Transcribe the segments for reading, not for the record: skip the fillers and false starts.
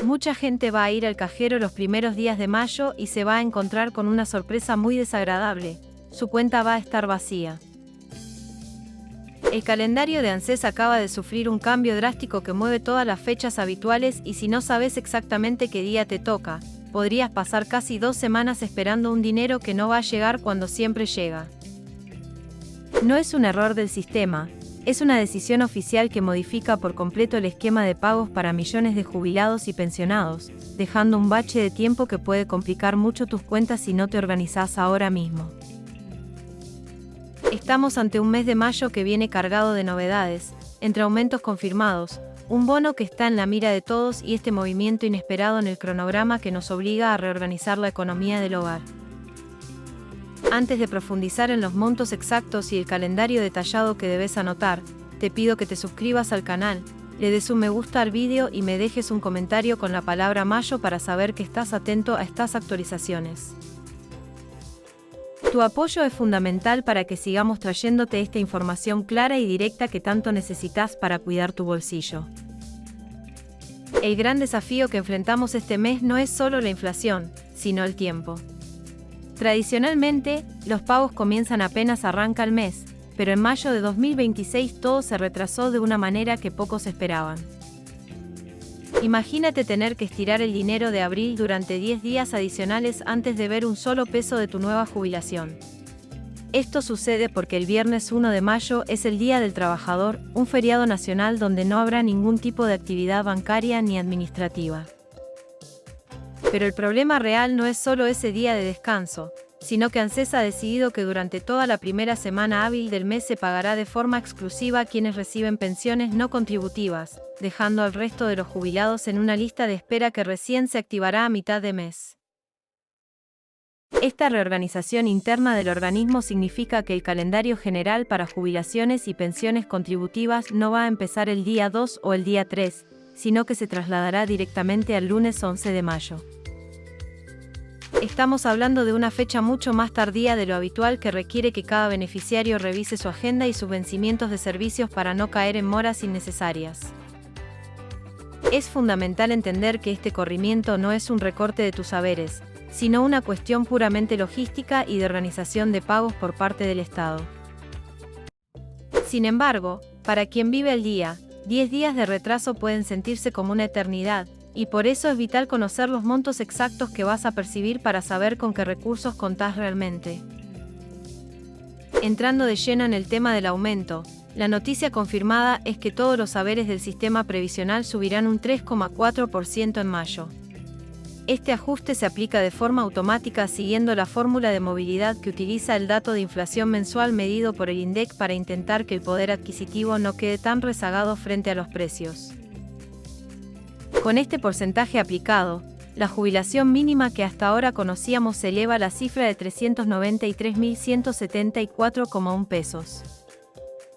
Mucha gente va a ir al cajero los primeros días de mayo y se va a encontrar con una sorpresa muy desagradable. Su cuenta va a estar vacía. El calendario de ANSES acaba de sufrir un cambio drástico que mueve todas las fechas habituales y si no sabes exactamente qué día te toca, podrías pasar casi 2 semanas esperando un dinero que no va a llegar cuando siempre llega. No es un error del sistema, es una decisión oficial que modifica por completo el esquema de pagos para millones de jubilados y pensionados, dejando un bache de tiempo que puede complicar mucho tus cuentas si no te organizás ahora mismo. Estamos ante un mes de mayo que viene cargado de novedades, entre aumentos confirmados, un bono que está en la mira de todos y este movimiento inesperado en el cronograma que nos obliga a reorganizar la economía del hogar. Antes de profundizar en los montos exactos y el calendario detallado que debes anotar, te pido que te suscribas al canal, le des un me gusta al vídeo y me dejes un comentario con la palabra mayo para saber que estás atento a estas actualizaciones. Tu apoyo es fundamental para que sigamos trayéndote esta información clara y directa que tanto necesitas para cuidar tu bolsillo. El gran desafío que enfrentamos este mes no es solo la inflación, sino el tiempo. Tradicionalmente, los pagos comienzan apenas arranca el mes, pero en mayo de 2026 todo se retrasó de una manera que pocos esperaban. Imagínate tener que estirar el dinero de abril durante 10 días adicionales antes de ver un solo peso de tu nueva jubilación. Esto sucede porque el viernes 1 de mayo es el Día del Trabajador, un feriado nacional donde no habrá ningún tipo de actividad bancaria ni administrativa. Pero el problema real no es solo ese día de descanso, sino que ANSES ha decidido que durante toda la primera semana hábil del mes se pagará de forma exclusiva a quienes reciben pensiones no contributivas, dejando al resto de los jubilados en una lista de espera que recién se activará a mitad de mes. Esta reorganización interna del organismo significa que el calendario general para jubilaciones y pensiones contributivas no va a empezar el día 2 o el día 3, sino que se trasladará directamente al lunes 11 de mayo. Estamos hablando de una fecha mucho más tardía de lo habitual que requiere que cada beneficiario revise su agenda y sus vencimientos de servicios para no caer en moras innecesarias. Es fundamental entender que este corrimiento no es un recorte de tus saberes, sino una cuestión puramente logística y de organización de pagos por parte del Estado. Sin embargo, para quien vive el día, 10 días de retraso pueden sentirse como una eternidad, y por eso es vital conocer los montos exactos que vas a percibir para saber con qué recursos contás realmente. Entrando de lleno en el tema del aumento, la noticia confirmada es que todos los haberes del sistema previsional subirán un 3,4% en mayo. Este ajuste se aplica de forma automática siguiendo la fórmula de movilidad que utiliza el dato de inflación mensual medido por el INDEC para intentar que el poder adquisitivo no quede tan rezagado frente a los precios. Con este porcentaje aplicado, la jubilación mínima que hasta ahora conocíamos se eleva a la cifra de 393.174,1 pesos.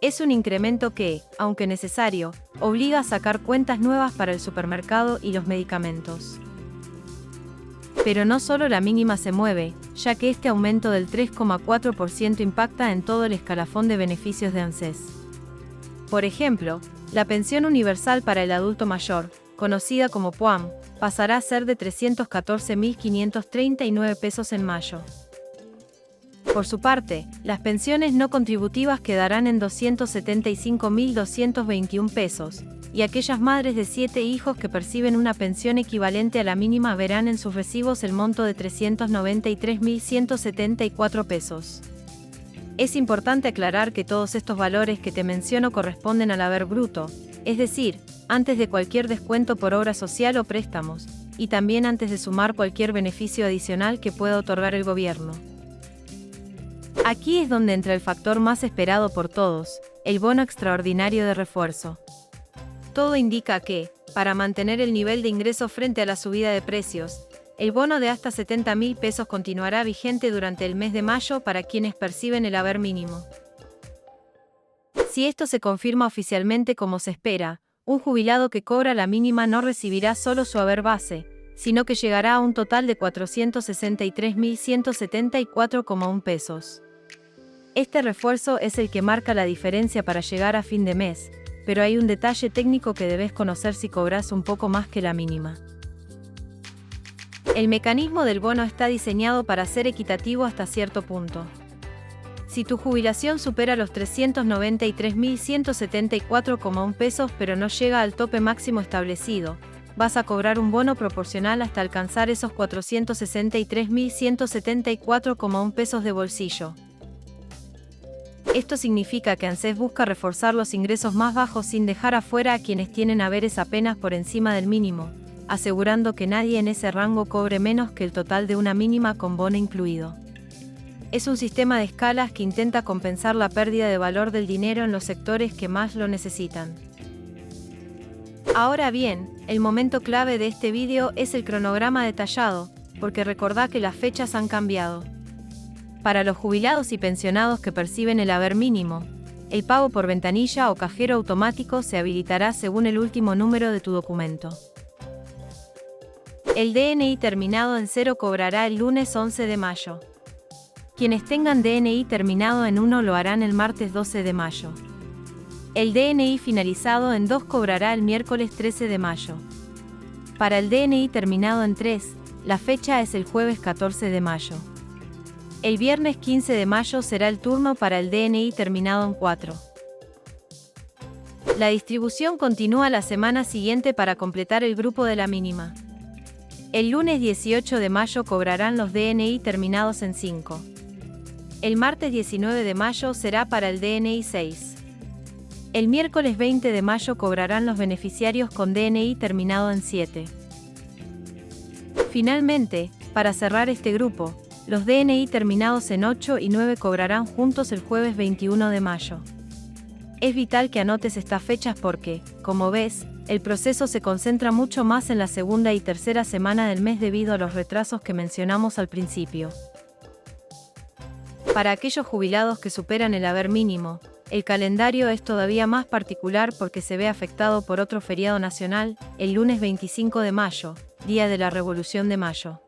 Es un incremento que, aunque necesario, obliga a sacar cuentas nuevas para el supermercado y los medicamentos. Pero no solo la mínima se mueve, ya que este aumento del 3,4% impacta en todo el escalafón de beneficios de ANSES. Por ejemplo, la pensión universal para el adulto mayor, conocida como PUAM, pasará a ser de 314.539 pesos en mayo. Por su parte, las pensiones no contributivas quedarán en 275.221 pesos, y aquellas madres de 7 hijos que perciben una pensión equivalente a la mínima verán en sus recibos el monto de 393.174 pesos. Es importante aclarar que todos estos valores que te menciono corresponden al haber bruto, es decir, antes de cualquier descuento por obra social o préstamos, y también antes de sumar cualquier beneficio adicional que pueda otorgar el gobierno. Aquí es donde entra el factor más esperado por todos, el bono extraordinario de refuerzo. Todo indica que, para mantener el nivel de ingreso frente a la subida de precios, el bono de hasta 70.000 pesos continuará vigente durante el mes de mayo para quienes perciben el haber mínimo. Si esto se confirma oficialmente como se espera, un jubilado que cobra la mínima no recibirá solo su haber base, sino que llegará a un total de 463.174,1 pesos. Este refuerzo es el que marca la diferencia para llegar a fin de mes, pero hay un detalle técnico que debes conocer si cobras un poco más que la mínima. El mecanismo del bono está diseñado para ser equitativo hasta cierto punto. Si tu jubilación supera los 393.174,1 pesos pero no llega al tope máximo establecido, vas a cobrar un bono proporcional hasta alcanzar esos 463.174,1 pesos de bolsillo. Esto significa que ANSES busca reforzar los ingresos más bajos sin dejar afuera a quienes tienen haberes apenas por encima del mínimo, asegurando que nadie en ese rango cobre menos que el total de una mínima con bono incluido. Es un sistema de escalas que intenta compensar la pérdida de valor del dinero en los sectores que más lo necesitan. Ahora bien, el momento clave de este vídeo es el cronograma detallado, porque recordá que las fechas han cambiado. Para los jubilados y pensionados que perciben el haber mínimo, el pago por ventanilla o cajero automático se habilitará según el último número de tu documento. El DNI terminado en 0 cobrará el lunes 11 de mayo. Quienes tengan DNI terminado en 1 lo harán el martes 12 de mayo. El DNI finalizado en 2 cobrará el miércoles 13 de mayo. Para el DNI terminado en 3, la fecha es el jueves 14 de mayo. El viernes 15 de mayo será el turno para el DNI terminado en 4. La distribución continúa la semana siguiente para completar el grupo de la mínima. El lunes 18 de mayo cobrarán los DNI terminados en 5. El martes 19 de mayo será para el DNI 6. El miércoles 20 de mayo cobrarán los beneficiarios con DNI terminado en 7. Finalmente, para cerrar este grupo, los DNI terminados en 8 y 9 cobrarán juntos el jueves 21 de mayo. Es vital que anotes estas fechas porque, como ves, el proceso se concentra mucho más en la segunda y tercera semana del mes debido a los retrasos que mencionamos al principio. Para aquellos jubilados que superan el haber mínimo, el calendario es todavía más particular porque se ve afectado por otro feriado nacional, el lunes 25 de mayo, Día de la Revolución de Mayo.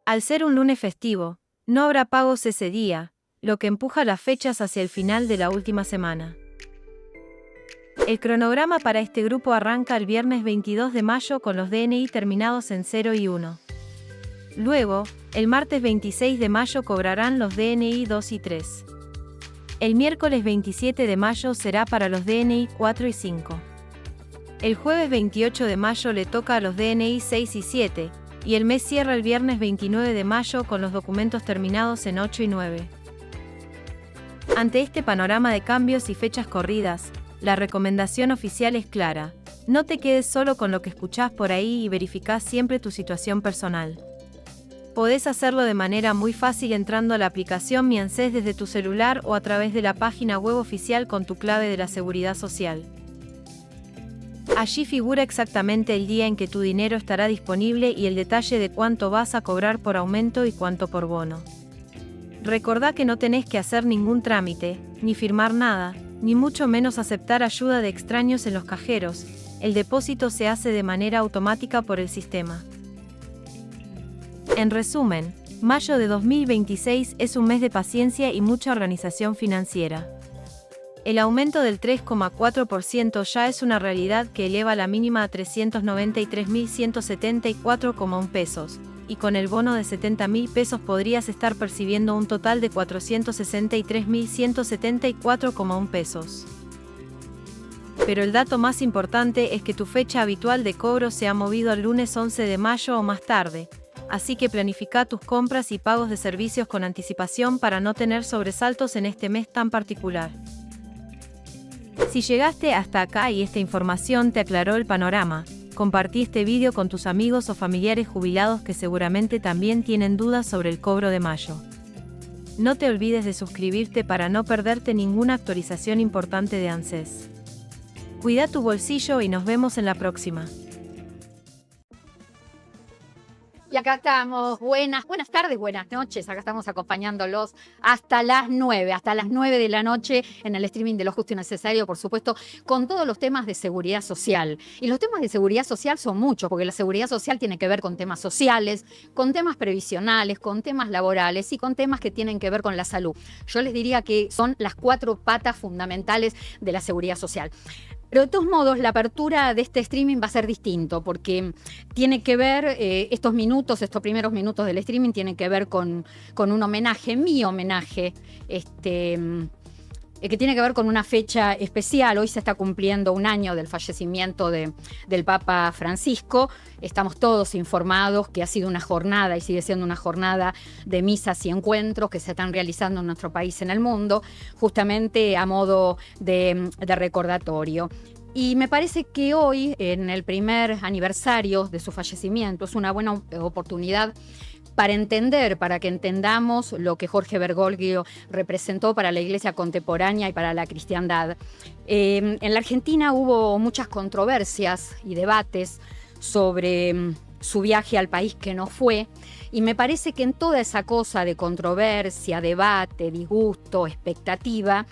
Al ser un lunes festivo, no habrá pagos ese día, lo que empuja las fechas hacia el final de la última semana. El cronograma para este grupo arranca el viernes 22 de mayo con los DNI terminados en 0 y 1. Luego, el martes 26 de mayo cobrarán los DNI 2 y 3. El miércoles 27 de mayo será para los DNI 4 y 5. El jueves 28 de mayo le toca a los DNI 6 y 7, y el mes cierra el viernes 29 de mayo con los documentos terminados en 8 y 9. Ante este panorama de cambios y fechas corridas, la recomendación oficial es clara: no te quedes solo con lo que escuchás por ahí y verificá siempre tu situación personal. Podés hacerlo de manera muy fácil entrando a la aplicación Mi ANSES desde tu celular o a través de la página web oficial con tu clave de la Seguridad Social. Allí figura exactamente el día en que tu dinero estará disponible y el detalle de cuánto vas a cobrar por aumento y cuánto por bono. Recordá que no tenés que hacer ningún trámite, ni firmar nada, ni mucho menos aceptar ayuda de extraños en los cajeros. El depósito se hace de manera automática por el sistema. En resumen, mayo de 2026 es un mes de paciencia y mucha organización financiera. El aumento del 3,4% ya es una realidad que eleva la mínima a 393.174,1 pesos, y con el bono de 70.000 pesos podrías estar percibiendo un total de 463.174,1 pesos. Pero el dato más importante es que tu fecha habitual de cobro se ha movido al lunes 11 de mayo o más tarde, así que planifica tus compras y pagos de servicios con anticipación para no tener sobresaltos en este mes tan particular. Si llegaste hasta acá y esta información te aclaró el panorama, compartí este vídeo con tus amigos o familiares jubilados que seguramente también tienen dudas sobre el cobro de mayo. No te olvides de suscribirte para no perderte ninguna actualización importante de ANSES. Cuida tu bolsillo y nos vemos en la próxima. Y acá estamos, buenas tardes, buenas noches, acá estamos acompañándolos hasta las 9 de la noche en el streaming de Lo Justo y Necesario, por supuesto, con todos los temas de seguridad social. Y los temas de seguridad social son muchos, porque la seguridad social tiene que ver con temas sociales, con temas previsionales, con temas laborales y con temas que tienen que ver con la salud. Yo les diría que son las 4 patas fundamentales de la seguridad social. Pero de todos modos, la apertura de este streaming va a ser distinto, porque tiene que ver, estos primeros minutos del streaming, tienen que ver con un homenaje, mi homenaje, que tiene que ver con una fecha especial. Hoy se está cumpliendo un año del fallecimiento del Papa Francisco. Estamos todos informados que ha sido una jornada y sigue siendo una jornada de misas y encuentros que se están realizando en nuestro país y en el mundo, justamente a modo de recordatorio. Y me parece que hoy, en el primer aniversario de su fallecimiento, es una buena oportunidad para que entendamos lo que Jorge Bergoglio representó para la Iglesia contemporánea y para la cristiandad. En la Argentina hubo muchas controversias y debates sobre su viaje al país que no fue, y me parece que en toda esa cosa de controversia, debate, disgusto, expectativa,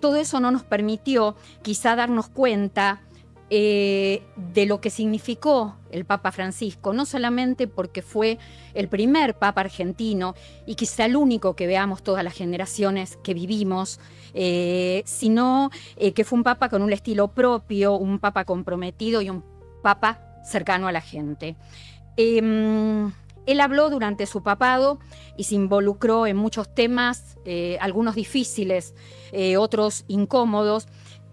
todo eso no nos permitió quizá darnos cuenta de lo que significó el Papa Francisco, no solamente porque fue el primer Papa argentino y quizá el único que veamos todas las generaciones que vivimos, sino que fue un Papa con un estilo propio, un Papa comprometido y un Papa cercano a la gente. Él habló durante su papado y se involucró en muchos temas, algunos difíciles, otros incómodos.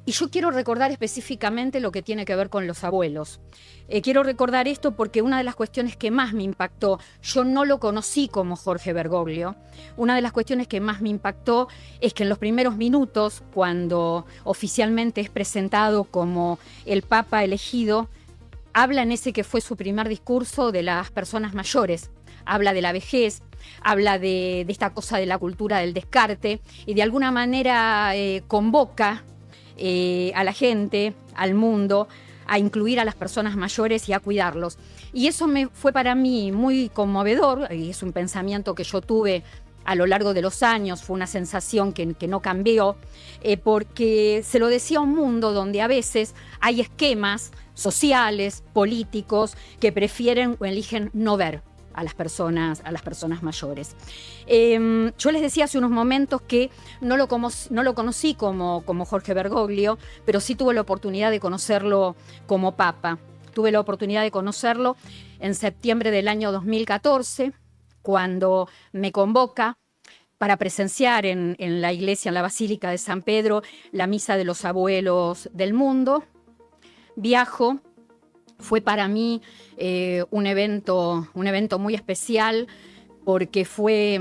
Y yo quiero recordar específicamente lo que tiene que ver con los abuelos. Quiero recordar esto porque una de las cuestiones que más me impactó, yo no lo conocí como Jorge Bergoglio, una de las cuestiones que más me impactó es que en los primeros minutos, cuando oficialmente es presentado como el Papa elegido, habla en ese que fue su primer discurso de las personas mayores, habla de la vejez, habla de esta cosa de la cultura del descarte y de alguna manera convoca a la gente, al mundo, a incluir a las personas mayores y a cuidarlos. Y eso fue para mí muy conmovedor, y es un pensamiento que yo tuve a lo largo de los años, fue una sensación que no cambió, porque se lo decía a un mundo donde a veces hay esquemas sociales, políticos, que prefieren o eligen no ver a las personas mayores. Yo les decía hace unos momentos que no lo conocí como Jorge Bergoglio, pero sí tuve la oportunidad de conocerlo como Papa. Tuve la oportunidad de conocerlo en septiembre del año 2014, cuando me convoca para presenciar en la iglesia, en la Basílica de San Pedro, la Misa de los Abuelos del Mundo. Viajo. Fue para mí un evento muy especial, porque fue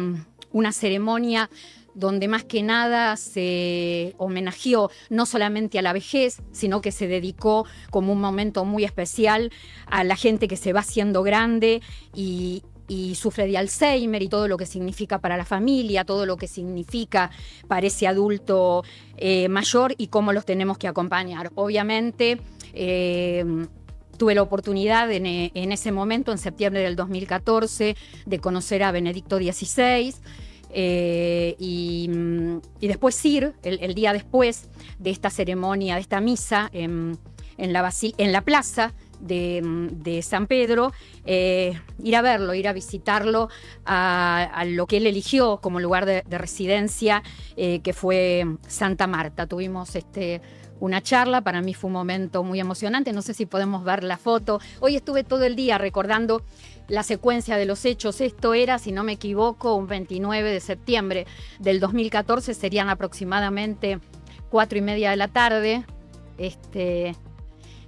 una ceremonia donde más que nada se homenajeó no solamente a la vejez, sino que se dedicó como un momento muy especial a la gente que se va haciendo grande y sufre de Alzheimer, y todo lo que significa para la familia, todo lo que significa para ese adulto mayor y cómo los tenemos que acompañar. Obviamente, tuve la oportunidad en ese momento, en septiembre del 2014, de conocer a Benedicto XVI y después ir, el día después de esta ceremonia, de esta misa, en la plaza de San Pedro, ir a verlo, ir a visitarlo a lo que él eligió como lugar de residencia, que fue Santa Marta. Tuvimos una charla, para mí fue un momento muy emocionante, no sé si podemos ver la foto. Hoy estuve todo el día recordando la secuencia de los hechos. Esto era, si no me equivoco, un 29 de septiembre del 2014, serían aproximadamente 4:30 de la tarde.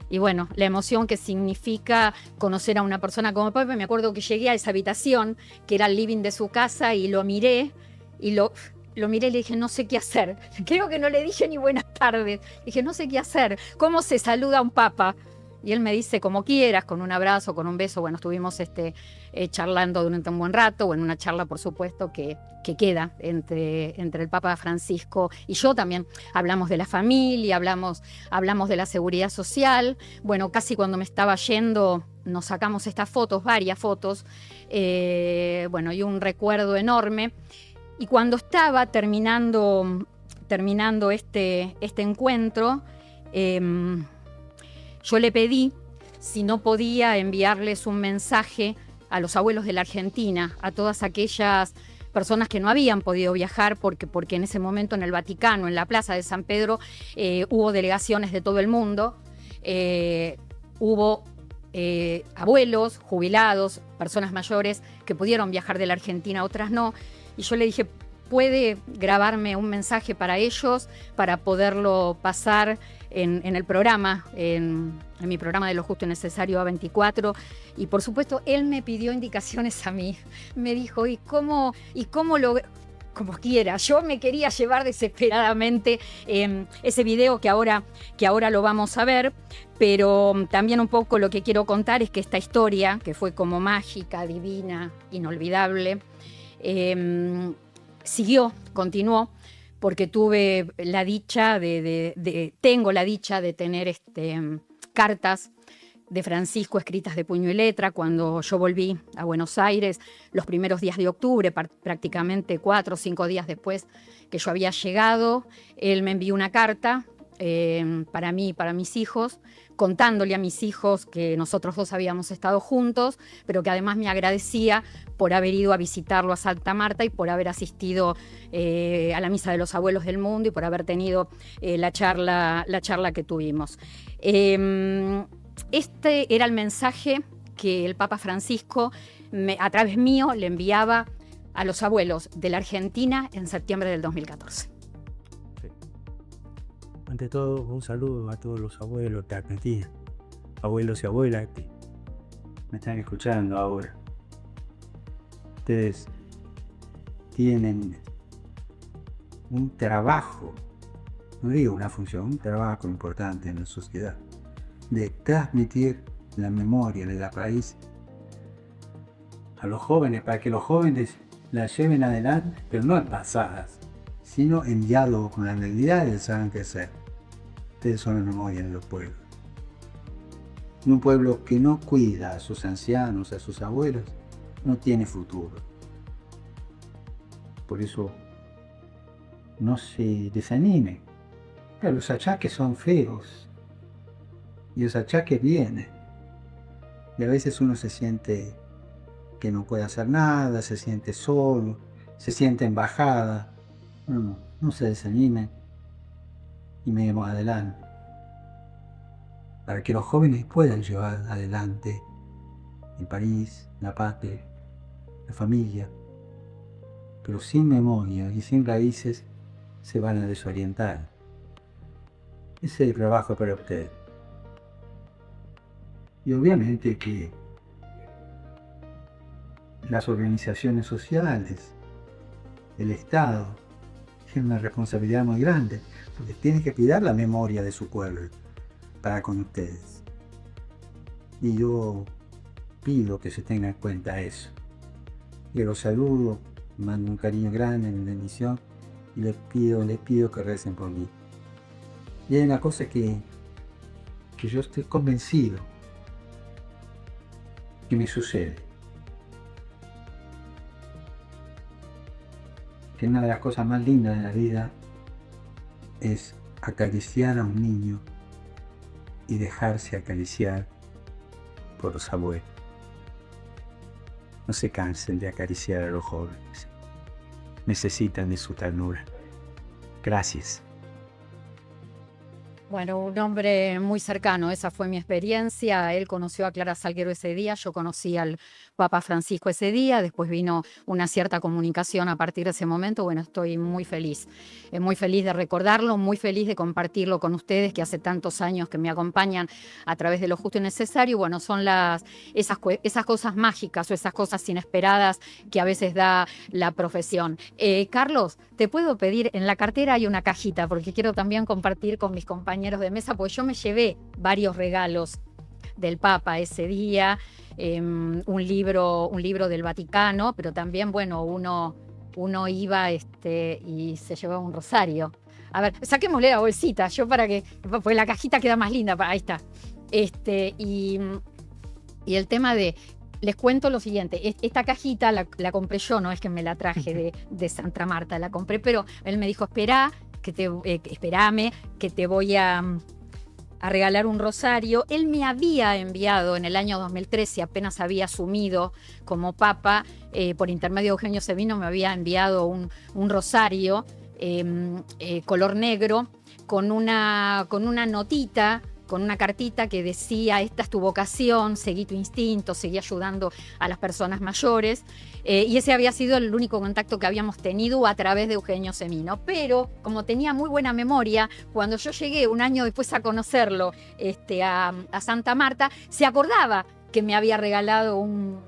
Y bueno, la emoción que significa conocer a una persona como Papa. Me acuerdo que llegué a esa habitación, que era el living de su casa, y lo miré, y lo miré y le dije, no sé qué hacer. Creo que no le dije ni buenas tardes. Dije, no sé qué hacer. ¿Cómo se saluda a un papa? Y él me dice, como quieras, con un abrazo, con un beso. Bueno, estuvimos charlando durante un buen rato, bueno, una charla, por supuesto, que queda entre el Papa Francisco y yo. También hablamos de la familia, hablamos de la seguridad social. Bueno, casi cuando me estaba yendo, nos sacamos estas fotos, varias fotos, bueno, y un recuerdo enorme. Y cuando estaba terminando este encuentro, yo le pedí si no podía enviarles un mensaje a los abuelos de la Argentina, a todas aquellas personas que no habían podido viajar porque en ese momento en el Vaticano, en la Plaza de San Pedro, hubo delegaciones de todo el mundo, hubo abuelos, jubilados, personas mayores que pudieron viajar de la Argentina, otras no, y yo le dije, ¿puede grabarme un mensaje para ellos, para poderlo pasar en el programa, en mi programa de Lo Justo y Necesario A24? Y por supuesto, él me pidió indicaciones a mí. Me dijo, ¿y cómo lo...? Como quiera, yo me quería llevar desesperadamente ese video que ahora lo vamos a ver, pero también un poco lo que quiero contar es que esta historia, que fue como mágica, divina, inolvidable, continuó, porque tuve la dicha tengo la dicha de tener cartas de Francisco escritas de puño y letra cuando yo volví a Buenos Aires los primeros días de octubre, prácticamente 4 o 5 días después que yo había llegado. Él me envió una carta para mí y para mis hijos, contándole a mis hijos que nosotros dos habíamos estado juntos, pero que además me agradecía por haber ido a visitarlo a Santa Marta y por haber asistido a la Misa de los Abuelos del Mundo y por haber tenido la charla que tuvimos. Este era el mensaje que el Papa Francisco, a través mío, le enviaba a los abuelos de la Argentina en septiembre del 2014. Sí. Ante todo, un saludo a todos los abuelos de Argentina, abuelos y abuelas que me están escuchando ahora. Ustedes tienen un trabajo, no digo una función, un trabajo importante en la sociedad, de transmitir la memoria de la raíz a los jóvenes, para que los jóvenes la lleven adelante, pero no en pasadas, sino en diálogo con la realidad del saben qué ser. Ustedes son la memoria de los pueblos. Un pueblo que no cuida a sus ancianos, a sus abuelos, no tiene futuro. Por eso, no se desanimen. Pero los achaques son feos. Y los achaques vienen. Y a veces uno se siente que no puede hacer nada, se siente solo, se siente en bajada. No se desanimen y miremos adelante. Para que los jóvenes puedan llevar adelante el país, la patria, la familia. Pero sin memoria y sin raíces se van a desorientar. Ese es el trabajo para ustedes. Y obviamente que las organizaciones sociales, el Estado, tienen una responsabilidad muy grande, porque tienen que cuidar la memoria de su pueblo para con ustedes. Y yo pido que se tenga en cuenta eso. Y los saludo, mando un cariño grande, una bendición, y les pido que recen por mí. Y hay una cosa que yo estoy convencido que me sucede. Que una de las cosas más lindas de la vida es acariciar a un niño y dejarse acariciar por los abuelos. No se cansen de acariciar a los jóvenes. Necesitan de su ternura. Gracias. Bueno, un hombre muy cercano, esa fue mi experiencia. Él conoció a Clara Salguero ese día, yo conocí al Papa Francisco ese día, después vino una cierta comunicación a partir de ese momento. Bueno, estoy muy feliz de recordarlo, muy feliz de compartirlo con ustedes, que hace tantos años que me acompañan a través de Lo Justo y Necesario. Bueno, son esas cosas mágicas o esas cosas inesperadas que a veces da la profesión. Carlos, te puedo pedir, en la cartera hay una cajita, porque quiero también compartir con mis compañeros de mesa, porque yo me llevé varios regalos del Papa ese día, un libro del Vaticano, pero también, bueno, uno iba y se llevaba un rosario. A ver, saquémosle la bolsita, pues la cajita queda más linda, ahí está. Y el tema les cuento lo siguiente, esta cajita la compré yo, no es que me la traje de Santa Marta, la compré, pero él me dijo, espérame, que te voy a a regalar un rosario. Él me había enviado en el año 2013, apenas había asumido como papa, por intermedio de Eugenio Semino, me había enviado un rosario color negro con una notita, con una cartita que decía: esta es tu vocación, seguí tu instinto, seguí ayudando a las personas mayores. Y ese había sido el único contacto que habíamos tenido a través de Eugenio Semino. Pero como tenía muy buena memoria, cuando yo llegué un año después a conocerlo a Santa Marta, se acordaba que me había regalado un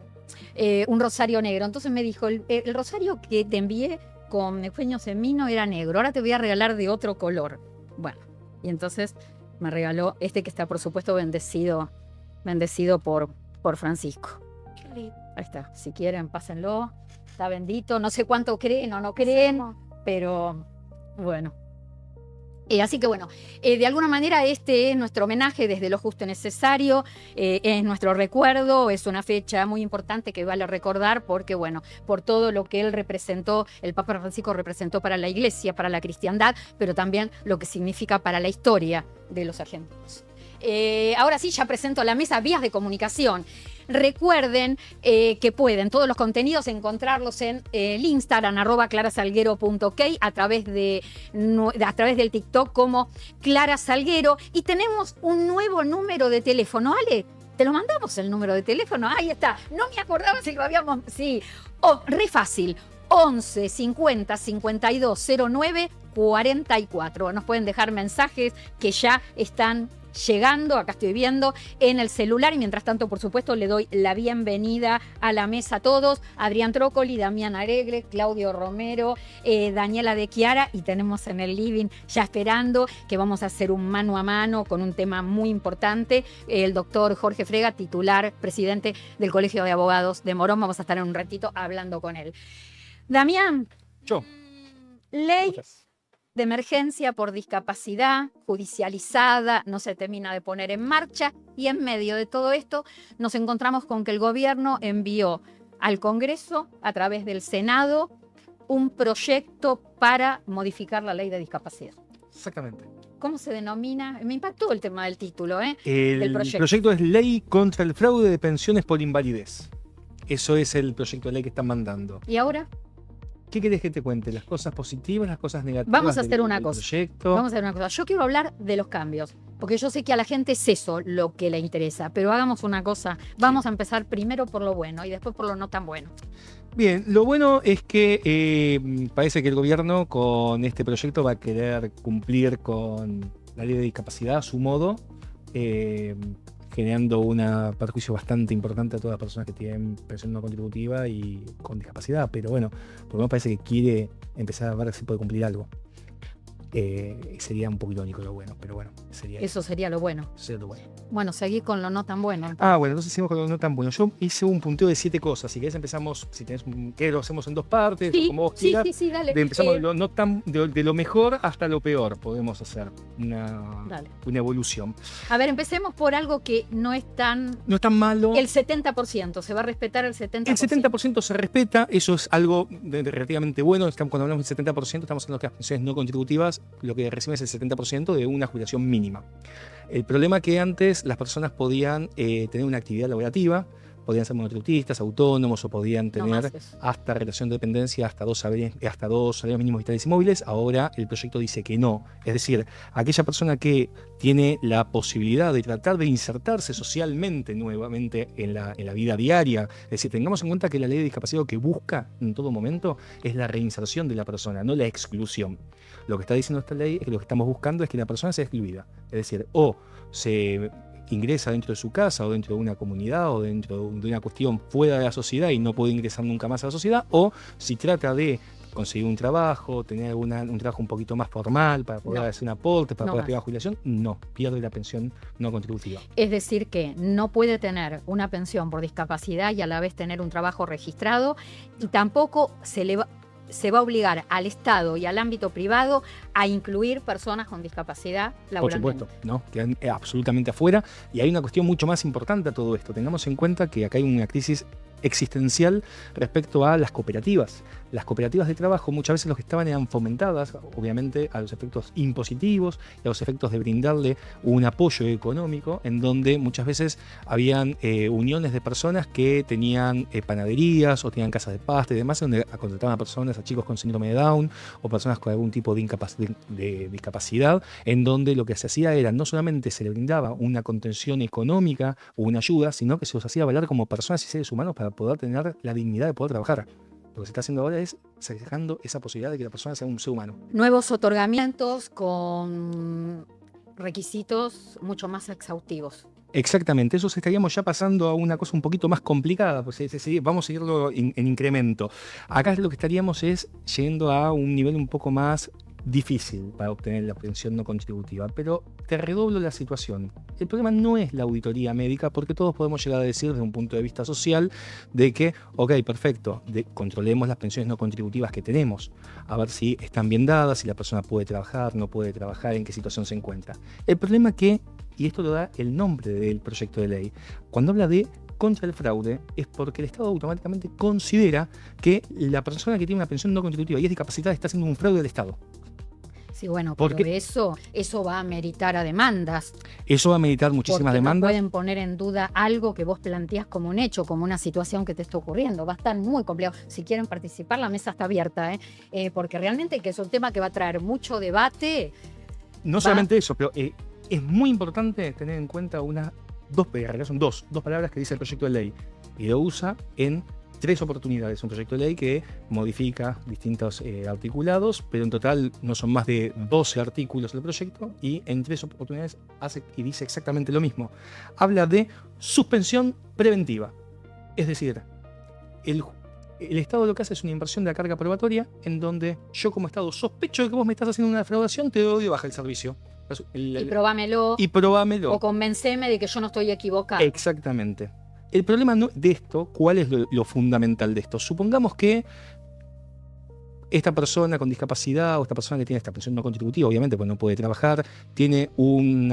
rosario negro. Entonces me dijo: el rosario que te envié con Eugenio Semino era negro, ahora te voy a regalar de otro color. Bueno, y entonces me regaló este, que está por supuesto bendecido por Francisco. Qué lindo. Ahí está, si quieren pásenlo, está bendito, no sé cuánto creen o no creen, pero bueno. Así que bueno, de alguna manera este es nuestro homenaje desde lo justo y necesario, es nuestro recuerdo, es una fecha muy importante que vale recordar porque bueno, por todo lo que él representó, el Papa Francisco representó para la Iglesia, para la cristiandad, pero también lo que significa para la historia de los argentinos. Ahora sí, ya presento a la mesa vías de comunicación. Recuerden que pueden todos los contenidos encontrarlos en el Instagram @clarasalguero.ok, a través del TikTok como Clara Salguero, y tenemos un nuevo número de teléfono. Ale, te lo mandamos el número de teléfono. Ahí está. No me acordaba si lo habíamos. Sí. Re fácil. 11 50 52 09 44. Nos pueden dejar mensajes que ya están llegando, acá estoy viendo, en el celular. Y mientras tanto, por supuesto, le doy la bienvenida a la mesa a todos: Adrián Trócoli, Damián Aregre, Claudio Romero, Daniela de Chiara, y tenemos en el living ya esperando que vamos a hacer un mano a mano con un tema muy importante. El doctor Jorge Frega, titular, presidente del Colegio de Abogados de Morón. Vamos a estar en un ratito hablando con él. Damián. Yo. Ley de emergencia por discapacidad, judicializada, no se termina de poner en marcha, y en medio de todo esto nos encontramos con que el gobierno envió al Congreso, a través del Senado, un proyecto para modificar la ley de discapacidad. Exactamente. ¿Cómo se denomina? Me impactó el tema del título, El del proyecto. proyecto es Ley contra el Fraude de Pensiones por Invalidez. Eso es el proyecto de ley que están mandando. ¿Y ahora? ¿Qué querés que te cuente? ¿Las cosas positivas, las cosas negativas? Vamos a hacer una cosa. Proyecto? Vamos a hacer una cosa. Yo quiero hablar de los cambios, porque yo sé que a la gente es eso lo que le interesa, pero hagamos una cosa. Vamos a empezar primero por lo bueno y después por lo no tan bueno. Bien, lo bueno es que parece que el gobierno con este proyecto va a querer cumplir con la ley de discapacidad a su modo, generando un perjuicio bastante importante a todas las personas que tienen pensión no contributiva y con discapacidad. Pero bueno, por lo menos parece que quiere empezar a ver si puede cumplir algo. Sería un poco irónico lo bueno, pero bueno, sería Eso sería lo bueno. sería lo bueno. Bueno, seguir con lo no tan bueno. Bueno, entonces hicimos con lo no tan bueno. Yo hice un punteo de 7 cosas. Si querés empezamos, si tenés que lo hacemos en 2 partes, Sí, como vos sí, quieras. sí, dale. Empezamos de lo, no tan, de lo mejor hasta lo peor. Podemos hacer Dale. una evolución. A ver, empecemos por algo que no es tan... No es tan malo. El 70%, se va a respetar el 70%. El 70% se respeta, eso es algo relativamente bueno. Cuando hablamos del 70%, estamos hablando que las pensiones no contributivas lo que reciben es el 70% de una jubilación mínima. El problema es que antes las personas podían tener una actividad laborativa, podían ser monotributistas, autónomos, o podían tener hasta relación de dependencia hasta dos salarios mínimos vitales y móviles. Ahora el proyecto dice que no. Es decir, aquella persona que tiene la posibilidad de tratar de insertarse socialmente nuevamente en la vida diaria. Es decir, tengamos en cuenta que la ley de discapacidad lo que busca en todo momento es la reinserción de la persona, no la exclusión. Lo que está diciendo esta ley es que lo que estamos buscando es que la persona sea excluida. Es decir, o se ingresa dentro de su casa o dentro de una comunidad o dentro de una cuestión fuera de la sociedad y no puede ingresar nunca más a la sociedad, o si trata de conseguir un trabajo, tener un trabajo un poquito más formal para poder hacer un aporte, para poder pegar jubilación, no, pierde la pensión no contributiva. Es decir, que no puede tener una pensión por discapacidad y a la vez tener un trabajo registrado, y tampoco se va a obligar al Estado y al ámbito privado a incluir personas con discapacidad laboralmente. Por supuesto, ¿no? Quedan absolutamente afuera. Y hay una cuestión mucho más importante a todo esto. Tengamos en cuenta que acá hay una crisis existencial respecto a las cooperativas. Las cooperativas de trabajo muchas veces lo que estaban eran fomentadas, obviamente, a los efectos impositivos y a los efectos de brindarle un apoyo económico, en donde muchas veces habían uniones de personas que tenían panaderías o tenían casas de pasta y demás, donde contrataban a personas, a chicos con síndrome de Down o personas con algún tipo de discapacidad, en donde lo que se hacía era no solamente se le brindaba una contención económica o una ayuda, sino que se los hacía valer como personas y seres humanos para poder tener la dignidad de poder trabajar. Lo que se está haciendo ahora es dejando esa posibilidad de que la persona sea un ser humano. Nuevos otorgamientos con requisitos mucho más exhaustivos. Exactamente, eso estaríamos ya pasando a una cosa un poquito más complicada, pues vamos a irlo en incremento. Acá lo que estaríamos es yendo a un nivel un poco más difícil para obtener la pensión no contributiva, pero te redoblo la situación. El problema no es la auditoría médica, porque todos podemos llegar a decir desde un punto de vista social de que, ok, perfecto, controlemos las pensiones no contributivas que tenemos, a ver si están bien dadas, si la persona puede trabajar, no puede trabajar, en qué situación se encuentra. El problema que, y esto lo da el nombre del proyecto de ley, cuando habla de contra el fraude, es porque el Estado automáticamente considera que la persona que tiene una pensión no contributiva y es discapacitada está haciendo un fraude al Estado. Sí, bueno, Porque pero eso va a meritar a demandas. Eso va a meditar muchísimas porque demandas. No pueden poner en duda algo que vos planteás como un hecho, como una situación que te está ocurriendo. Va a estar muy complejo. Si quieren participar, la mesa está abierta, porque realmente que es un tema que va a traer mucho debate. No solamente eso, pero es muy importante tener en cuenta son dos palabras que dice el proyecto de ley y lo usa en 3 oportunidades. Un proyecto de ley que modifica distintos articulados, pero en total no son más de 12 artículos del proyecto, y en 3 oportunidades hace y dice exactamente lo mismo. Habla de suspensión preventiva. Es decir, el Estado lo que hace es una inversión de la carga probatoria, en donde yo como Estado sospecho de que vos me estás haciendo una defraudación, te doy de baja el servicio. Y probámelo. O convenceme de que yo no estoy equivocado. Exactamente. El problema de esto, ¿cuál es lo fundamental de esto? Supongamos que esta persona con discapacidad o esta persona que tiene esta pensión no contributiva, obviamente porque no puede trabajar, tiene un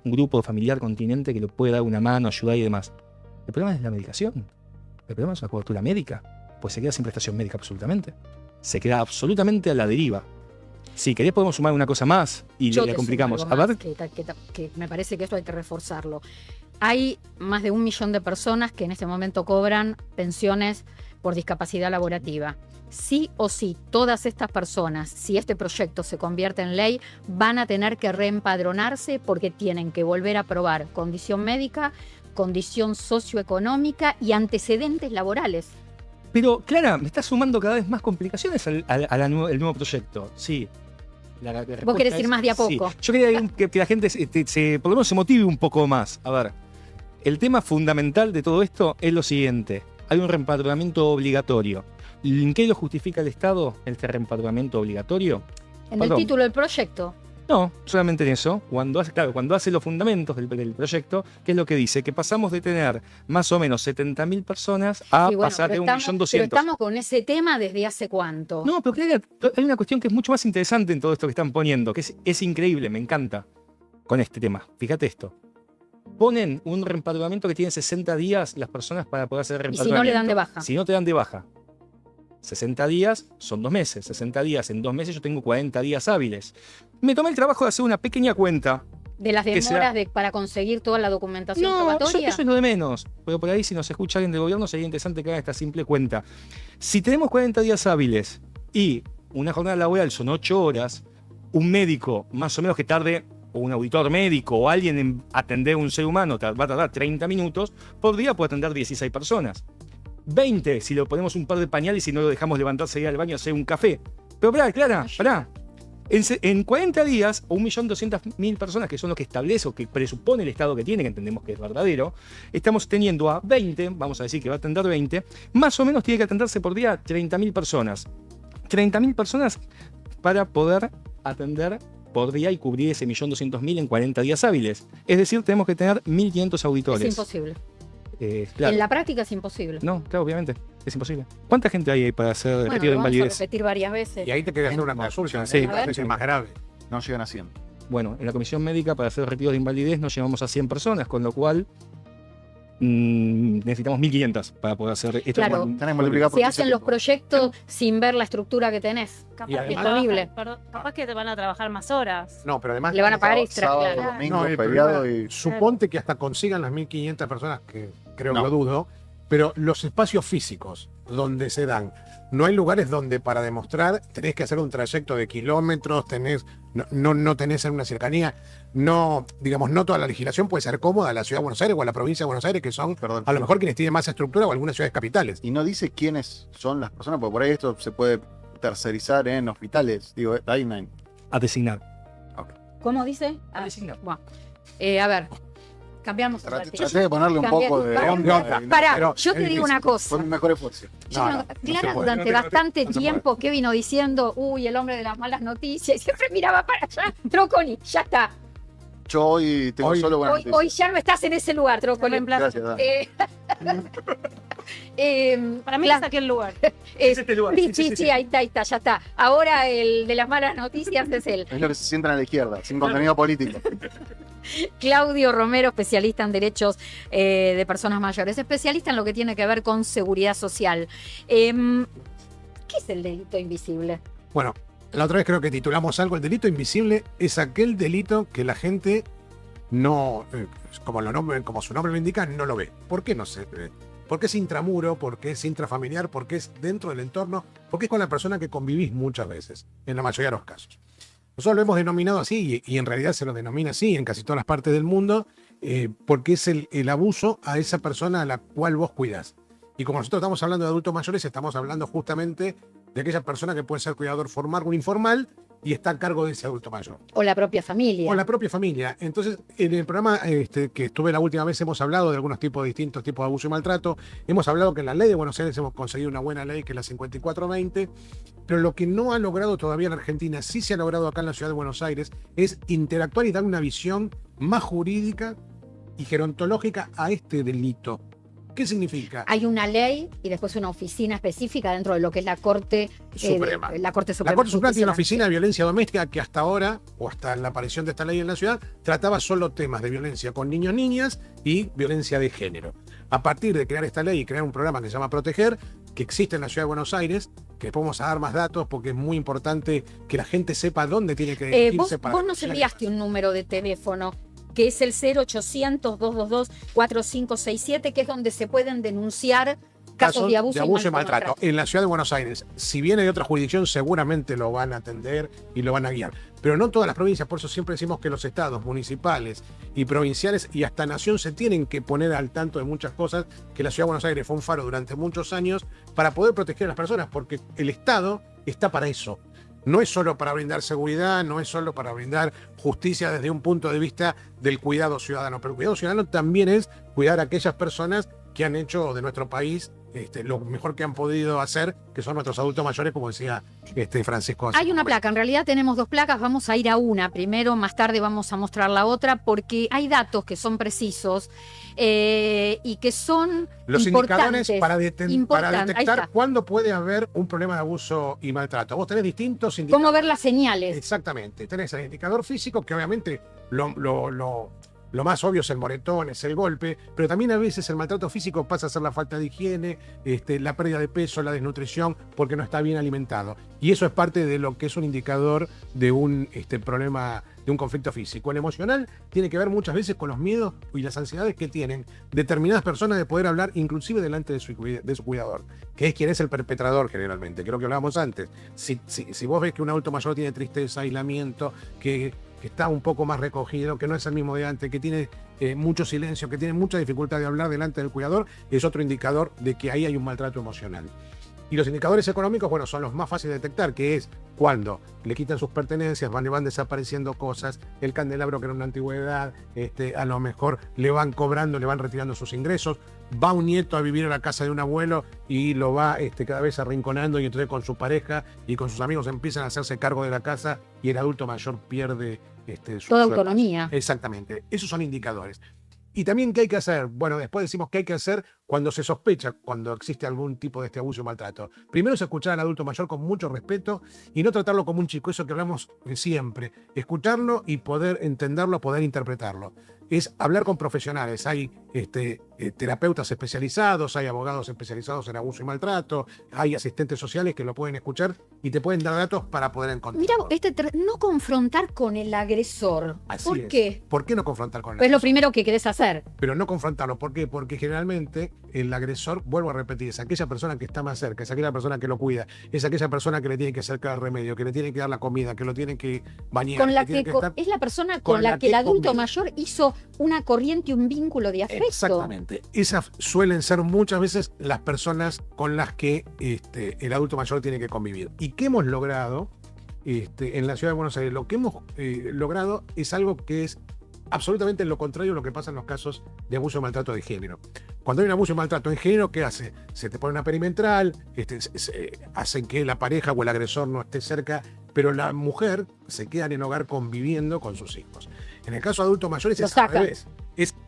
grupo familiar continente que le puede dar una mano, ayudar y demás. El problema es la medicación. El problema es la cobertura médica. Pues se queda sin prestación médica absolutamente. Se queda absolutamente a la deriva. Si querés podemos sumar una cosa más y le complicamos. A ver, que me parece que esto hay que reforzarlo. Hay más de 1 millón de personas que en este momento cobran pensiones por discapacidad laborativa. Sí o sí, todas estas personas, si este proyecto se convierte en ley, van a tener que reempadronarse porque tienen que volver a probar condición médica, condición socioeconómica y antecedentes laborales. Pero, Clara, me está sumando cada vez más complicaciones al nuevo proyecto. Sí. Vos querés ir más de a poco. Sí. Yo quería que la gente por lo menos se motive un poco más. A ver, el tema fundamental de todo esto es lo siguiente. Hay un reempadronamiento obligatorio. ¿En qué lo justifica el Estado, este reempadronamiento obligatorio? En el título del proyecto. No, solamente en eso. Cuando hace los fundamentos del proyecto, ¿qué es lo que dice? Que pasamos de tener más o menos 70.000 personas a pasar de 1.200.000. Pero estamos con ese tema desde hace cuánto. No, pero claro, hay una cuestión que es mucho más interesante en todo esto que están poniendo, que es increíble, me encanta con este tema. Fíjate esto. Ponen un reempadronamiento que tiene 60 días las personas para poder hacer reempadronamiento. Y si no le dan de baja. Si no te dan de baja. 60 días son 2 meses. 60 días en 2 meses yo tengo 40 días hábiles. Me tomé el trabajo de hacer una pequeña cuenta. ¿De las demoras para conseguir toda la documentación probatoria? Eso es lo de menos. Pero por ahí, si nos escucha alguien del gobierno, sería interesante que haga esta simple cuenta. Si tenemos 40 días hábiles y una jornada laboral son 8 horas, un médico más o menos que tarde, o un auditor médico, o alguien en atender a un ser humano va a tardar 30 minutos, por día puede atender 16 personas. 20 si le ponemos un par de pañales y no lo dejamos levantarse y ir al baño a hacer un café. Pero pará. En 40 días, o 1.200.000 personas, que son lo que establece o que presupone el Estado que tiene, que entendemos que es verdadero, estamos teniendo a 20, vamos a decir que va a atender 20, más o menos tiene que atenderse por día 30.000 personas. 30.000 personas para poder atender por día y cubrir ese 1.200.000 en 40 días hábiles. Es decir, tenemos que tener 1.500 auditores. Es imposible. Claro. En la práctica es imposible. No, claro, obviamente. Es imposible. ¿Cuánta gente hay ahí para hacer retiro de invalidez? Vamos a repetir varias veces. Y ahí te quería hacer una consulta. Sí. Es más grave. No llegan a 100. Bueno, en la comisión médica para hacer retiros de invalidez nos llevamos a 100 personas, con lo cual necesitamos 1.500 para poder hacer esto. Claro. Tenés que multiplicar por Se 15 hacen los tipos. proyectos sin ver la estructura que tenés. Capaz, Y que además- horrible. capaz que te van a trabajar más horas. No, pero además. Le van a pagar extra, sábado, claro. domingo, No, el feriado problema- y. Suponte que hasta consigan las 1.500 personas, que creo No. que lo dudo, pero los espacios físicos donde se dan, no hay lugares donde para demostrar tenés que hacer un trayecto de kilómetros, no tenés en una cercanía, no, digamos, no toda la legislación puede ser cómoda a la ciudad de Buenos Aires o a la provincia de Buenos Aires, que son Perdón. a lo mejor quienes tienen más estructura o algunas ciudades capitales. Y no dice quiénes son las personas, porque por ahí esto se puede tercerizar en hospitales. Digo, hay una. A designar. ¿Cómo dice? A designar. Bueno. A ver, cambiamos un ratito. Traté de ponerle un poco de onda. Pará, Pero yo te es digo una difícil. cosa. Fue mi mejor esfuerzo. Clara, puede. durante No te- bastante no se tiempo que vino diciendo, uy, el hombre de las malas noticias, y siempre miraba para allá. Trócoli, ya está. Yo hoy tengo Hoy- solo buenas Hoy noticias. ya no estás en ese lugar, Trócoli. Gracias, Dan. Para mí Cla- es aquel lugar. es- este lugar. sí, ahí está, ya está. Ahora el de las malas noticias es él. Es lo que se sientan a la izquierda, sin contenido político. Claudio Romero, especialista en derechos de personas mayores, especialista en lo que tiene que ver con seguridad social. ¿Qué es el delito invisible? Bueno, la otra vez creo que titulamos algo, el delito invisible es aquel delito que la gente no, como su nombre lo indica, no lo ve. ¿Por qué no se ve? Porque es intramuro, porque es intrafamiliar, porque es dentro del entorno, porque es con la persona que convivís muchas veces, en la mayoría de los casos. Nosotros lo hemos denominado así, y en realidad se lo denomina así en casi todas las partes del mundo, porque es el abuso a esa persona a la cual vos cuidás. Y como nosotros estamos hablando de adultos mayores, estamos hablando justamente de aquella persona que puede ser cuidador formal o informal y está a cargo de ese adulto mayor. O la propia familia. O la propia familia. Entonces, en el programa que estuve la última vez hemos hablado de algunos distintos tipos de abuso y maltrato. Hemos hablado que en la ley de Buenos Aires hemos conseguido una buena ley, que es la 5420, pero lo que no ha logrado todavía en Argentina, sí se ha logrado acá en la ciudad de Buenos Aires, es interactuar y dar una visión más jurídica y gerontológica a este delito. ¿Qué significa? Hay una ley y después una oficina específica dentro de lo que es la Corte Suprema. la Corte Suprema. La Corte Suprema tiene una Justicia. oficina de violencia doméstica que hasta ahora, o hasta la aparición de esta ley en la ciudad, trataba solo temas de violencia con niños, niñas y violencia de género. A partir de crear esta ley y crear un programa que se llama Proteger, que existe en la ciudad de Buenos Aires, que después vamos a dar más datos porque es muy importante que la gente sepa dónde tiene que irse para... Vos nos enviaste un número de teléfono que es el 0800-222-4567, que es donde se pueden denunciar casos de abuso, y maltrato. En la ciudad de Buenos Aires, si viene de otra jurisdicción, seguramente lo van a atender y lo van a guiar. Pero no todas las provincias, por eso siempre decimos que los estados municipales y provinciales y hasta nación se tienen que poner al tanto de muchas cosas, que la ciudad de Buenos Aires fue un faro durante muchos años para poder proteger a las personas, porque el Estado está para eso. No es solo para brindar seguridad, no es solo para brindar justicia desde un punto de vista del cuidado ciudadano, pero el cuidado ciudadano también es cuidar a aquellas personas que han hecho de nuestro país lo mejor que han podido hacer, que son nuestros adultos mayores, como decía Francisco. Hay una placa, en realidad tenemos dos placas, vamos a ir a una primero, más tarde vamos a mostrar la otra, porque hay datos que son precisos y que son los importantes. indicadores para Importante, ahí detectar está. cuándo puede haber un problema de abuso y maltrato. Vos tenés distintos indicadores. ¿Cómo ver las señales? Exactamente. Tenés el indicador físico, que obviamente lo más obvio es el moretón, es el golpe, pero también a veces el maltrato físico pasa a ser la falta de higiene, la pérdida de peso, la desnutrición, porque no está bien alimentado. Y eso es parte de lo que es un indicador de un problema, de un conflicto físico. El emocional tiene que ver muchas veces con los miedos y las ansiedades que tienen determinadas personas de poder hablar inclusive delante de su cuidador, que es quien es el perpetrador generalmente, creo que hablábamos antes. Si vos ves que un adulto mayor tiene tristeza, aislamiento, que está un poco más recogido, que no es el mismo de antes, que tiene mucho silencio, que tiene mucha dificultad de hablar delante del cuidador, es otro indicador de que ahí hay un maltrato emocional. Y los indicadores económicos, bueno, son los más fáciles de detectar, que es cuando le quitan sus pertenencias, le van desapareciendo cosas, el candelabro que era una antigüedad, a lo mejor le van cobrando, le van retirando sus ingresos, va un nieto a vivir a la casa de un abuelo y lo va cada vez arrinconando, y entonces con su pareja y con sus amigos empiezan a hacerse cargo de la casa y el adulto mayor pierde Toda su autonomía. Exactamente, esos son indicadores. Y también, ¿qué hay que hacer? Bueno, después decimos qué hay que hacer cuando se sospecha, cuando existe algún tipo de este abuso o maltrato, primero es escuchar al adulto mayor con mucho respeto y no tratarlo como un chico, eso que hablamos siempre, escucharlo y poder entenderlo, poder interpretarlo. Es hablar con profesionales, hay terapeutas especializados, hay abogados especializados en abuso y maltrato, hay asistentes sociales que lo pueden escuchar y te pueden dar datos para poder encontrarlo. Mira, no confrontar con el agresor. Así ¿Por es. qué? ¿Por qué no confrontar con el Pues es lo agresor? primero que querés hacer. Pero no confrontarlo. ¿Por qué? Porque generalmente el agresor, vuelvo a repetir, es aquella persona que está más cerca, es aquella persona que lo cuida, es aquella persona que le tiene que acercar el remedio, que le tiene que dar la comida, que lo tiene que bañar. Con la tiene que, estar- es la persona con con la la que que el adulto convive. mayor hizo una corriente y un vínculo de afecto. Exactamente. Esas suelen ser muchas veces las personas con las que el adulto mayor tiene que convivir. ¿Y qué hemos logrado en la ciudad de Buenos Aires? Lo que hemos logrado es algo que es absolutamente lo contrario a lo que pasa en los casos de abuso y maltrato de género. Cuando hay un abuso y maltrato en género, ¿qué hace? Se te pone una perimetral, hacen que la pareja o el agresor no esté cerca, pero la mujer se queda en el hogar conviviendo con sus hijos. En el caso de adultos mayores Lo es al sacan. revés.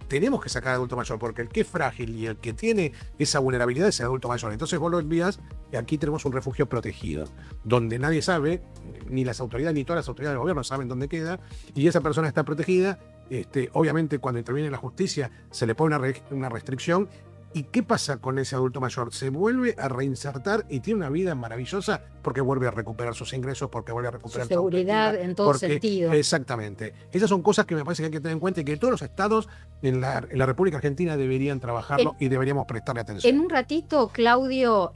Tenemos que sacar al adulto mayor, porque el que es frágil y el que tiene esa vulnerabilidad es el adulto mayor. Entonces vos lo envías y aquí tenemos un refugio protegido, donde nadie sabe, ni las autoridades, ni todas las autoridades del gobierno saben dónde queda, y esa persona está protegida. Obviamente cuando interviene la justicia se le pone una restricción. ¿Y qué pasa con ese adulto mayor? Se vuelve a reinsertar y tiene una vida maravillosa porque vuelve a recuperar sus ingresos, porque vuelve a recuperar Su seguridad autoestima, en todo sentido. Exactamente. Esas son cosas que me parece que hay que tener en cuenta y que todos los estados en la República Argentina deberían trabajarlo y deberíamos prestarle atención. En un ratito, Claudio,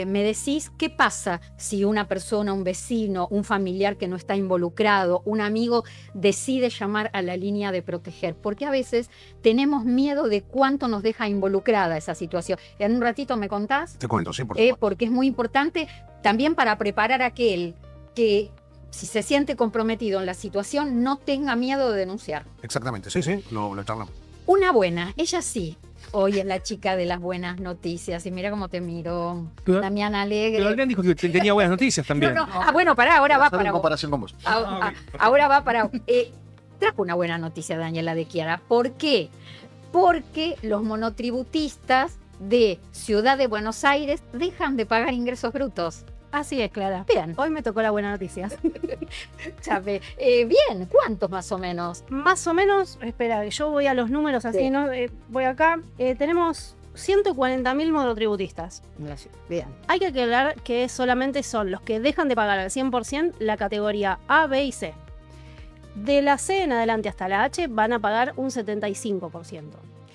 me decís qué pasa si una persona, un vecino, un familiar que no está involucrado, un amigo decide llamar a la línea de proteger, porque a veces tenemos miedo de cuánto nos deja involucrada esa situación. En un ratito me contás, Te cuento, sí, por supuesto. porque es muy importante también para preparar a aquel que, si se siente comprometido en la situación, no tenga miedo de denunciar. Exactamente, sí, lo charlamos. Una buena, ella sí. Hoy es la chica de las buenas noticias. Y mira cómo te miro. Pero- Damián Alegre. Pero Adrián dijo que tenía buenas noticias también. No, no. Ah, bueno, pará, ahora va Hacer para en vos. comparación con vos. Ahora va para vos. Trajo una buena noticia Daniela de Chiara. ¿Por qué? Porque los monotributistas de Ciudad de Buenos Aires dejan de pagar ingresos brutos. Así es, Clara. Bien, Hoy me tocó la buena noticia. sabe. Bien, ¿cuántos más o menos? Más o menos, espera, yo voy a los números así, Sí. ¿no? Voy acá. Tenemos 140.000 monotributistas. Bien. Hay que aclarar que solamente son los que dejan de pagar al 100% la categoría A, B y C. De la C en adelante hasta la H van a pagar un 75%.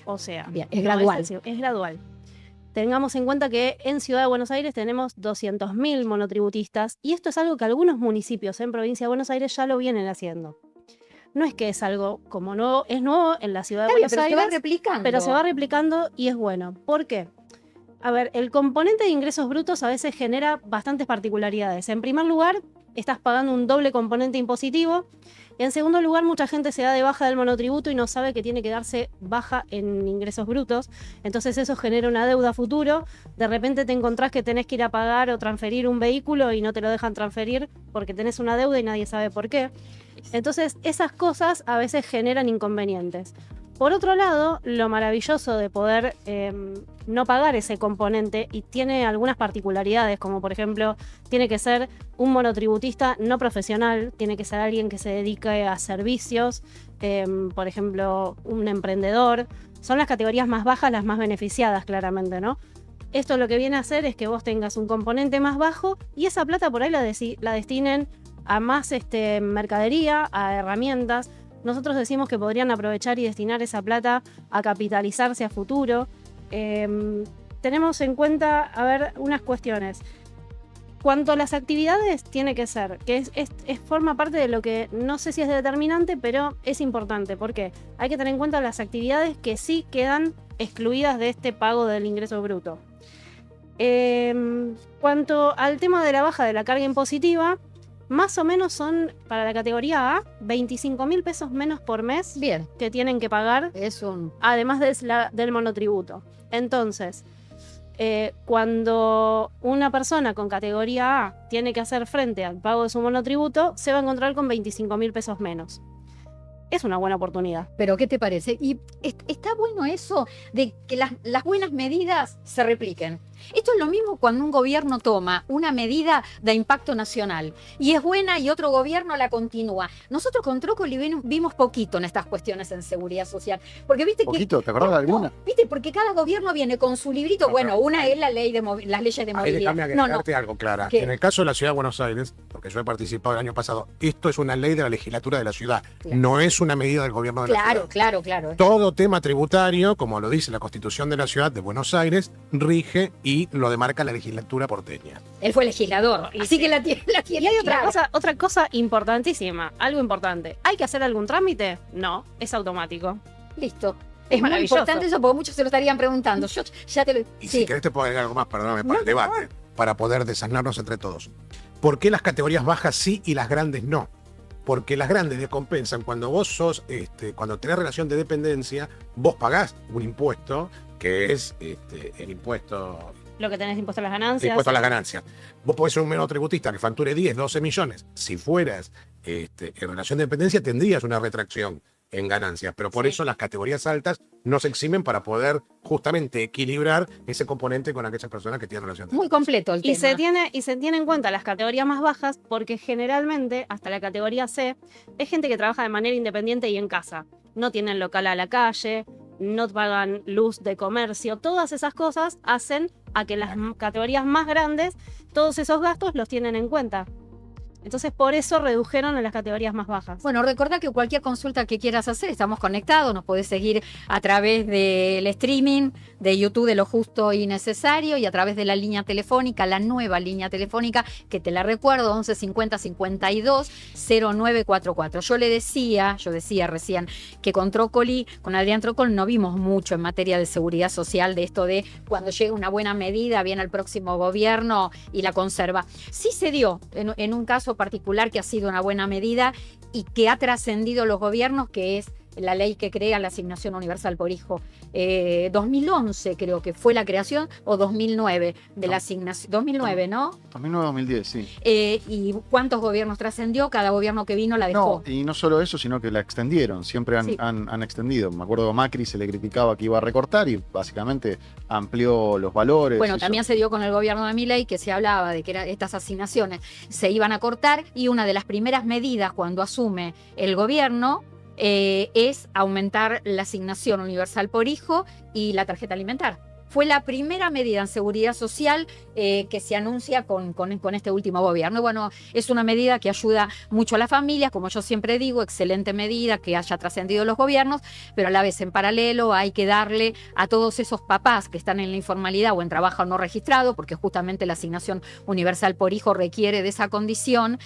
O sea, Bien, es no gradual. Es gradual. Tengamos en cuenta que en Ciudad de Buenos Aires tenemos 200.000 monotributistas y esto es algo que algunos municipios en Provincia de Buenos Aires ya lo vienen haciendo. No es que es algo como nuevo, es nuevo en la Ciudad de Está bien, Buenos pero se va Aires, replicando. pero se va replicando y es bueno. ¿Por qué? A ver, el componente de ingresos brutos a veces genera bastantes particularidades. En primer lugar, estás pagando un doble componente impositivo. En segundo lugar, mucha gente se da de baja del monotributo y no sabe que tiene que darse baja en ingresos brutos. Entonces eso genera una deuda a futuro. De repente te encontrás que tenés que ir a pagar o transferir un vehículo y no te lo dejan transferir porque tenés una deuda y nadie sabe por qué. Entonces esas cosas a veces generan inconvenientes. Por otro lado, lo maravilloso de poder no pagar ese componente y tiene algunas particularidades, como por ejemplo, tiene que ser un monotributista no profesional, tiene que ser alguien que se dedique a servicios, por ejemplo, un emprendedor. Son las categorías más bajas las más beneficiadas, claramente, ¿no? Esto lo que viene a hacer es que vos tengas un componente más bajo y esa plata por ahí la destinen a más mercadería, a herramientas. Nosotros decimos que podrían aprovechar y destinar esa plata a capitalizarse a futuro. Tenemos en cuenta, a ver, unas cuestiones. Cuanto a las actividades, tiene que ser, que forma parte de lo que no sé si es determinante, pero es importante. ¿Por qué? Hay que tener en cuenta las actividades que sí quedan excluidas de este pago del ingreso bruto. Cuanto al tema de la baja de la carga impositiva, más o menos son, para la categoría A, 25.000 pesos menos por mes Bien, que tienen que pagar, es un... además del monotributo. Entonces, cuando una persona con categoría A tiene que hacer frente al pago de su monotributo, se va a encontrar con 25.000 pesos menos. es una buena oportunidad. Pero ¿qué te parece? Y está bueno eso de que las buenas medidas se repliquen. Esto es lo mismo cuando un gobierno toma una medida de impacto nacional y es buena y otro gobierno la continúa. Nosotros con Trócoli vimos poquito en estas cuestiones en seguridad social. Porque viste ¿Poquito? que, ¿Te acordás de alguna? ¿Viste? Porque cada gobierno viene con su librito. No, bueno, pero- una es la ley de las leyes de Ahí movilidad. déjame agregarte algo, Clara. ¿Qué? En el caso de la Ciudad de Buenos Aires, porque yo he participado el año pasado, esto es una ley de la legislatura de la ciudad, Claro. no es una medida del gobierno de la ciudad. Claro. Todo tema tributario, como lo dice la Constitución de la Ciudad de Buenos Aires, rige y lo demarca la legislatura porteña. Él fue legislador, Y así sí. que la tiene Y hay clara. otra cosa importantísima, algo importante. ¿Hay que hacer algún trámite? No, es automático. Listo. Es muy maravilloso. importante eso porque muchos se lo estarían preguntando. Yo ya te lo... Y Sí. si querés te puedo agregar algo más, perdóname, para el debate, para poder desasnarnos entre todos. ¿Por qué las categorías bajas sí y las grandes no? Porque las grandes descompensan cuando vos sos, cuando tenés relación de dependencia, vos pagás un impuesto que es el impuesto Lo que tenés impuesto a las ganancias. impuesto a las ganancias. Vos podés ser un monotributista que facture 10, 12 millones. Si fueras en relación de dependencia, tendrías una retracción en ganancias. Pero por Sí. eso las categorías altas no se eximen para poder justamente equilibrar ese componente con aquellas personas que tienen relación de Muy completo el Y tema. se tiene en cuenta las categorías más bajas porque generalmente, hasta la categoría C, es gente que trabaja de manera independiente y en casa. No tienen local a la calle, no pagan luz de comercio. Todas esas cosas hacen a que las categorías más grandes, todos esos gastos los tienen en cuenta. Entonces, por eso redujeron en las categorías más bajas. Bueno, recordá que cualquier consulta que quieras hacer, estamos conectados, nos podés seguir a través del streaming de YouTube de Lo Justo y Necesario y a través de la línea telefónica, la nueva línea telefónica, que te la recuerdo, 11 50 52 0944. Yo decía recién que con Trócoli, con Adrián Trócoli, no vimos mucho en materia de seguridad social, de esto de cuando llega una buena medida, viene el próximo gobierno y la conserva. Sí se dio en un caso particular que ha sido una buena medida y que ha trascendido los gobiernos, que es la ley que crea la asignación universal por hijo. 2011 creo que fue la creación, o 2009 de la asignación. 2009, ¿no? 2009-2010, sí. ¿Y cuántos gobiernos trascendió? Cada gobierno que vino la dejó. No, y no solo eso, sino que la extendieron. Siempre Sí. han extendido. Me acuerdo que a Macri se le criticaba que iba a recortar y básicamente amplió los valores. Bueno, hizo- también se dio con el gobierno de Milei, que se hablaba de que estas asignaciones se iban a cortar, y una de las primeras medidas cuando asume el gobierno es aumentar la asignación universal por hijo y la tarjeta alimentar. Fue la primera medida en seguridad social que se anuncia con este último gobierno. Y bueno, es una medida que ayuda mucho a las familias, como yo siempre digo, excelente medida que haya trascendido los gobiernos, pero a la vez en paralelo hay que darle a todos esos papás que están en la informalidad o en trabajo no registrado, porque justamente la asignación universal por hijo requiere de esa condición,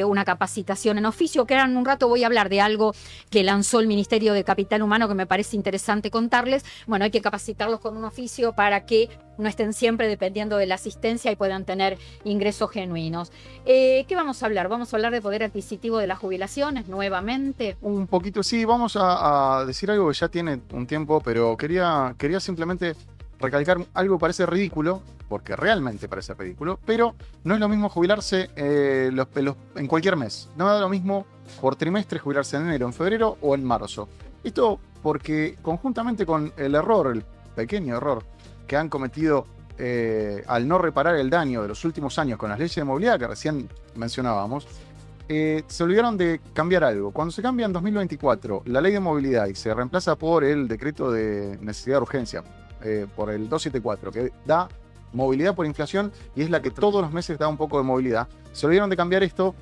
una capacitación en oficio, que ahora en un rato voy a hablar de algo que lanzó el Ministerio de Capital Humano que me parece interesante contarles. Bueno, hay que capacitarlos con un oficio para que no estén siempre dependiendo de la asistencia y puedan tener ingresos genuinos. ¿Qué vamos a hablar? Vamos a hablar de poder adquisitivo de las jubilaciones nuevamente. Un poquito, sí, vamos a decir algo que ya tiene un tiempo, pero quería simplemente recalcar algo que parece ridículo, porque realmente parece ridículo, pero no es lo mismo jubilarse en cualquier mes. No da lo mismo por trimestre jubilarse en enero, en febrero o en marzo. Esto porque conjuntamente con el pequeño error que han cometido al no reparar el daño de los últimos años con las leyes de movilidad que recién mencionábamos, se olvidaron de cambiar algo. Cuando se cambia en 2024 la ley de movilidad y se reemplaza por el decreto de necesidad de urgencia, por el 274, que da movilidad por inflación y es la que todos los meses da un poco de movilidad, se olvidaron de cambiar esto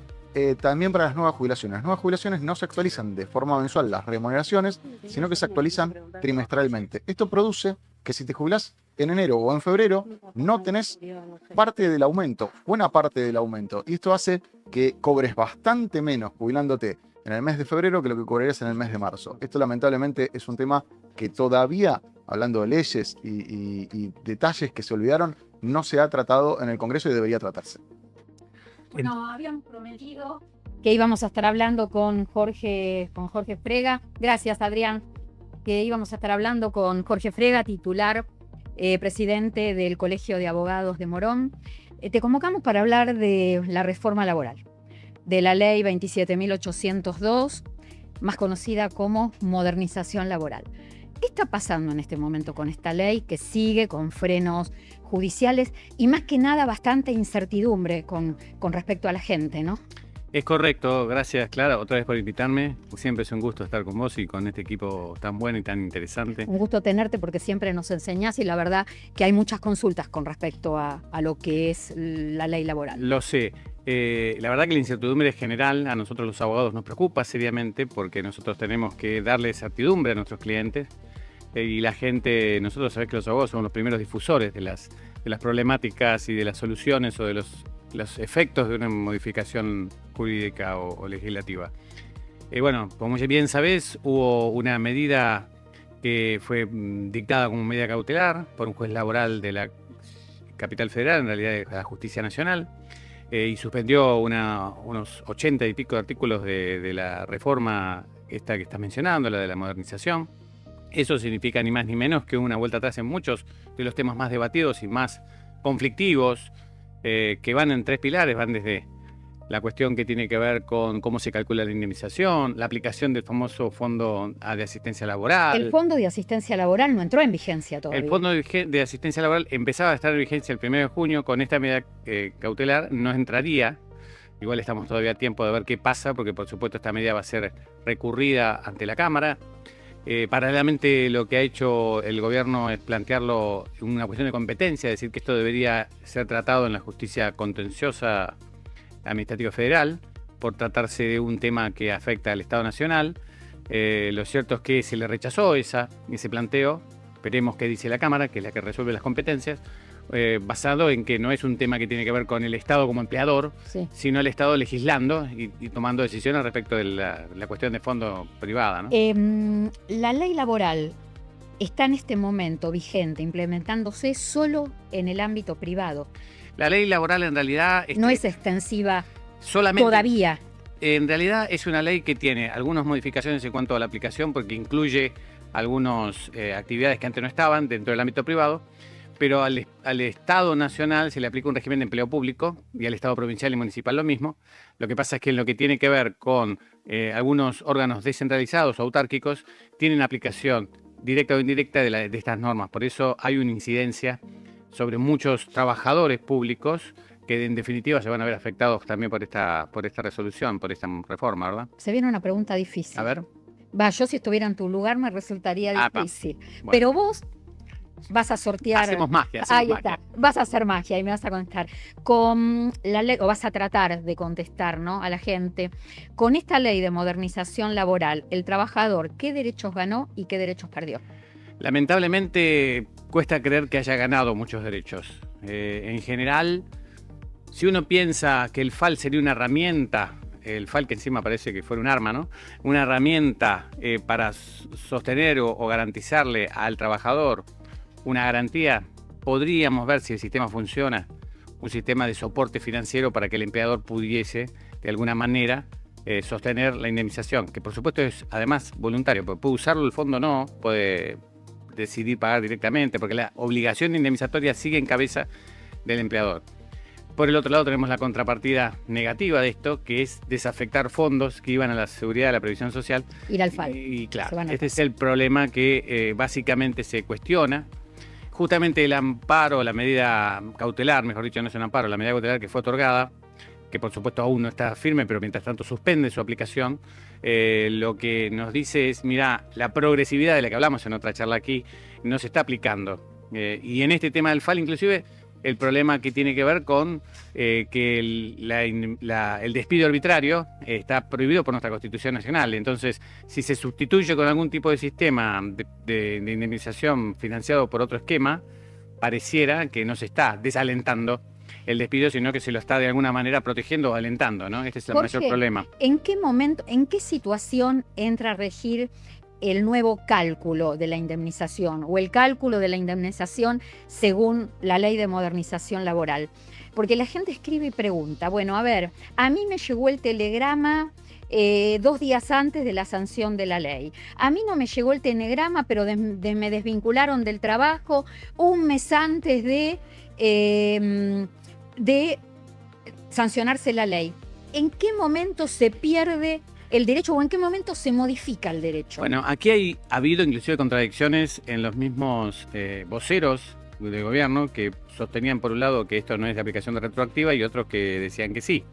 también para las nuevas jubilaciones. Las nuevas jubilaciones no se actualizan de forma mensual las remuneraciones, sino que se actualizan trimestralmente. Esto produce que si te jubilás en enero o en febrero, no tenés parte del aumento, buena parte del aumento. Y esto hace que cobres bastante menos jubilándote en el mes de febrero que lo que cobrarías en el mes de marzo. Esto lamentablemente es un tema que todavía, hablando de leyes y detalles que se olvidaron, no se ha tratado en el Congreso y debería tratarse. Bueno, habíamos prometido que íbamos a estar hablando con Jorge Frega. Gracias, Adrián. Que íbamos a estar hablando con Jorge Frega, titular, presidente del Colegio de Abogados de Morón. Te convocamos para hablar de la reforma laboral, de la ley 27.802, más conocida como modernización laboral. ¿Qué está pasando en este momento con esta ley que sigue con frenos judiciales y más que nada bastante incertidumbre con respecto a la gente, ¿no? Es correcto, gracias Clara, otra vez por invitarme. Siempre es un gusto estar con vos y con este equipo tan bueno y tan interesante. Un gusto tenerte porque siempre nos enseñás y la verdad que hay muchas consultas con respecto a lo que es la ley laboral. Lo sé. La verdad que la incertidumbre general a nosotros los abogados nos preocupa seriamente porque nosotros tenemos que darle certidumbre a nuestros clientes y la gente, nosotros sabés que los abogados somos los primeros difusores de las problemáticas y de las soluciones o de los efectos de una modificación jurídica o legislativa. Bueno, como bien sabés, hubo una medida que fue dictada como medida cautelar por un juez laboral de la capital federal, en realidad de la Justicia Nacional, y suspendió unos 80 y pico de artículos de la reforma esta que estás mencionando, la de la modernización. Eso significa ni más ni menos que una vuelta atrás en muchos de los temas más debatidos y más conflictivos, que van en tres pilares, van desde la cuestión que tiene que ver con cómo se calcula la indemnización, la aplicación del famoso Fondo de Asistencia Laboral. El Fondo de Asistencia Laboral no entró en vigencia todavía. El Fondo de Asistencia Laboral empezaba a estar en vigencia el 1 de junio, con esta medida cautelar no entraría. Igual estamos todavía a tiempo de ver qué pasa, porque por supuesto esta medida va a ser recurrida ante la Cámara. Paralelamente lo que ha hecho el gobierno es plantearlo una cuestión de competencia, decir que esto debería ser tratado en la justicia contenciosa administrativa federal, por tratarse de un tema que afecta al Estado Nacional. Lo cierto es que se le rechazó ese planteo, esperemos qué dice la Cámara, que es la que resuelve las competencias, basado en que no es un tema que tiene que ver con el Estado como empleador, Sí. sino el Estado legislando y tomando decisiones respecto de la cuestión de fondo privada, ¿no? La ley laboral está en este momento vigente, implementándose solo en el ámbito privado. La ley laboral en realidad No es extensiva solamente todavía. En realidad es una ley que tiene algunas modificaciones en cuanto a la aplicación, porque incluye algunas actividades que antes no estaban dentro del ámbito privado, pero al Estado Nacional se le aplica un régimen de empleo público y al Estado provincial y municipal lo mismo. Lo que pasa es que en lo que tiene que ver con algunos órganos descentralizados o autárquicos, tienen aplicación directa o indirecta de estas normas. Por eso hay una incidencia sobre muchos trabajadores públicos que en definitiva se van a ver afectados también por esta resolución, por esta reforma, ¿verdad? Se viene una pregunta difícil. A ver. Yo si estuviera en tu lugar me resultaría difícil. Bueno. Pero vos vas a sortear. Hacemos magia. Ahí está. Vas a hacer magia y me vas a contestar. Con la ley, o vas a tratar de contestar, ¿no?, a la gente. Con esta ley de modernización laboral, el trabajador, ¿qué derechos ganó y qué derechos perdió? Lamentablemente cuesta creer que haya ganado muchos derechos. En general, si uno piensa que el FAL sería una herramienta, el FAL que encima parece que fuera un arma, ¿no?, una herramienta para sostener o garantizarle al trabajador una garantía, podríamos ver si el sistema funciona, un sistema de soporte financiero para que el empleador pudiese, de alguna manera, sostener la indemnización, que por supuesto es además voluntario, porque puede usarlo el fondo, no, puede decidir pagar directamente, porque la obligación indemnizatoria sigue en cabeza del empleador. Por el otro lado tenemos la contrapartida negativa de esto, que es desafectar fondos que iban a la seguridad de la previsión social. Ir al FAL. Y claro, este es el problema que básicamente se cuestiona. Justamente el amparo, la medida cautelar, mejor dicho, no es un amparo, la medida cautelar que fue otorgada, que por supuesto aún no está firme, pero mientras tanto suspende su aplicación, lo que nos dice es, mira, la progresividad de la que hablamos en otra charla aquí no se está aplicando. Y en este tema del FAL, inclusive, el problema que tiene que ver con que el despido arbitrario está prohibido por nuestra Constitución Nacional. Entonces, si se sustituye con algún tipo de sistema de indemnización financiado por otro esquema, pareciera que no se está desalentando el despido, sino que se lo está de alguna manera protegiendo o alentando, ¿no? Este es el mayor problema. ¿En qué momento, en qué situación entra a regir el nuevo cálculo de la indemnización o el cálculo de la indemnización según la ley de modernización laboral? Porque la gente escribe y pregunta, bueno, a ver, a mí me llegó el telegrama 2 días antes de la sanción de la ley. A mí no me llegó el telegrama, pero me desvincularon del trabajo 1 mes antes de sancionarse la ley. ¿En qué momento se pierde el derecho o en qué momento se modifica el derecho? Bueno, aquí ha habido inclusive contradicciones en los mismos voceros del gobierno que sostenían por un lado que esto no es de aplicación de retroactiva y otros que decían que sí.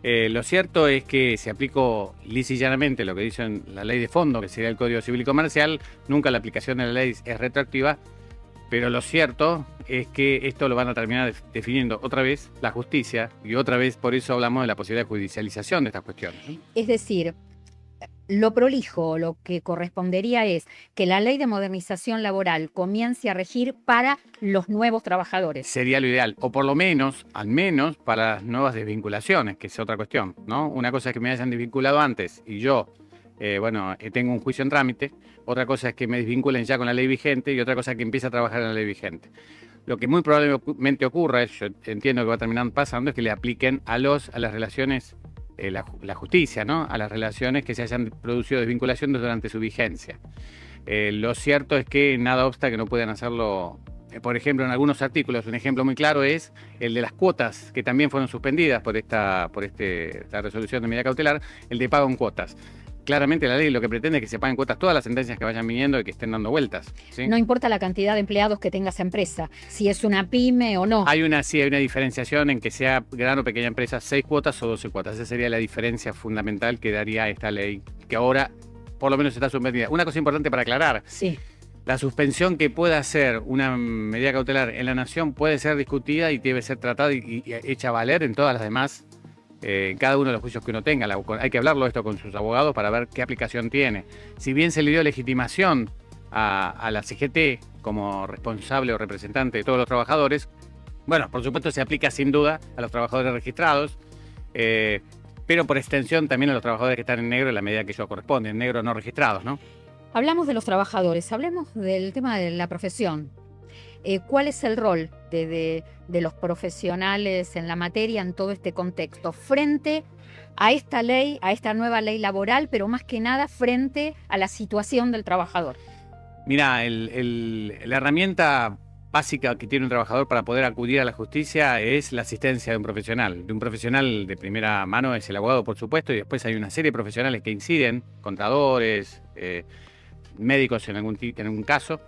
Lo cierto es que se aplicó lisa y llanamente lo que dice en la ley de fondo, que sería el Código Civil y Comercial. Nunca la aplicación de la ley es retroactiva, pero lo cierto es que esto lo van a terminar definiendo otra vez la justicia y otra vez por eso hablamos de la posibilidad de judicialización de estas cuestiones, ¿no? Es decir, lo prolijo, lo que correspondería es que la ley de modernización laboral comience a regir para los nuevos trabajadores. Sería lo ideal, o por lo menos, al menos, para las nuevas desvinculaciones, que es otra cuestión, ¿no? Una cosa es que me hayan desvinculado antes y yo, tengo un juicio en trámite, otra cosa es que me desvinculen ya con la ley vigente y otra cosa es que empiece a trabajar en la ley vigente. Lo que muy probablemente ocurra, yo entiendo que va a terminar pasando, es que le apliquen a las relaciones, la justicia, ¿no? A las relaciones que se hayan producido desvinculaciones durante su vigencia. Lo cierto es que nada obsta que no puedan hacerlo. Por ejemplo, en algunos artículos, un ejemplo muy claro es el de las cuotas, que también fueron suspendidas por esta resolución de medida cautelar, el de pago en cuotas. Claramente la ley lo que pretende es que se paguen cuotas todas las sentencias que vayan viniendo y que estén dando vueltas, ¿sí? No importa la cantidad de empleados que tenga esa empresa, si es una pyme o no. Hay una diferenciación en que sea gran o pequeña empresa, 6 cuotas o 12 cuotas. Esa sería la diferencia fundamental que daría esta ley, que ahora por lo menos está suspendida. Una cosa importante para aclarar. Sí. La suspensión que pueda hacer una medida cautelar en la Nación puede ser discutida y debe ser tratada y hecha valer en todas las demás, en cada uno de los juicios que uno tenga. Hay que hablarlo esto con sus abogados para ver qué aplicación tiene. Si bien se le dio legitimación a la CGT como responsable o representante de todos los trabajadores, bueno, por supuesto se aplica sin duda a los trabajadores registrados, pero por extensión también a los trabajadores que están en negro en la medida que ello corresponde, en negro no registrados, ¿no? Hablamos de los trabajadores, hablemos del tema de la profesión. ¿Cuál es el rol de los profesionales en la materia en todo este contexto frente a esta ley, a esta nueva ley laboral, pero más que nada frente a la situación del trabajador? Mira, la herramienta básica que tiene un trabajador para poder acudir a la justicia es la asistencia de un profesional. De un profesional de primera mano es el abogado, por supuesto, y después hay una serie de profesionales que inciden, contadores, médicos en algún caso,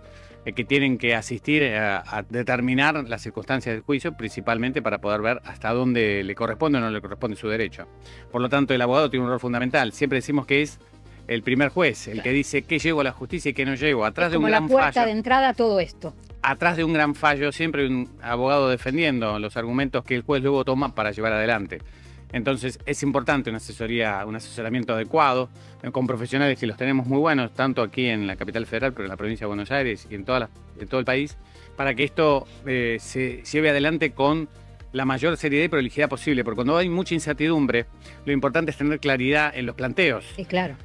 que tienen que asistir a determinar las circunstancias del juicio, principalmente para poder ver hasta dónde le corresponde o no le corresponde su derecho. Por lo tanto, el abogado tiene un rol fundamental. Siempre decimos que es el primer juez, el que dice qué llego a la justicia y qué no llego. Atrás de un gran fallo. Como la puerta de entrada a todo esto. Atrás de un gran fallo siempre hay un abogado defendiendo los argumentos que el juez luego toma para llevar adelante. Entonces es importante una asesoría, un asesoramiento adecuado, con profesionales que los tenemos muy buenos, tanto aquí en la capital federal, pero en la provincia de Buenos Aires y en todo el país, para que esto se lleve adelante con la mayor seriedad y prolijidad posible, porque cuando hay mucha incertidumbre, lo importante es tener claridad en los planteos. Sí, claro.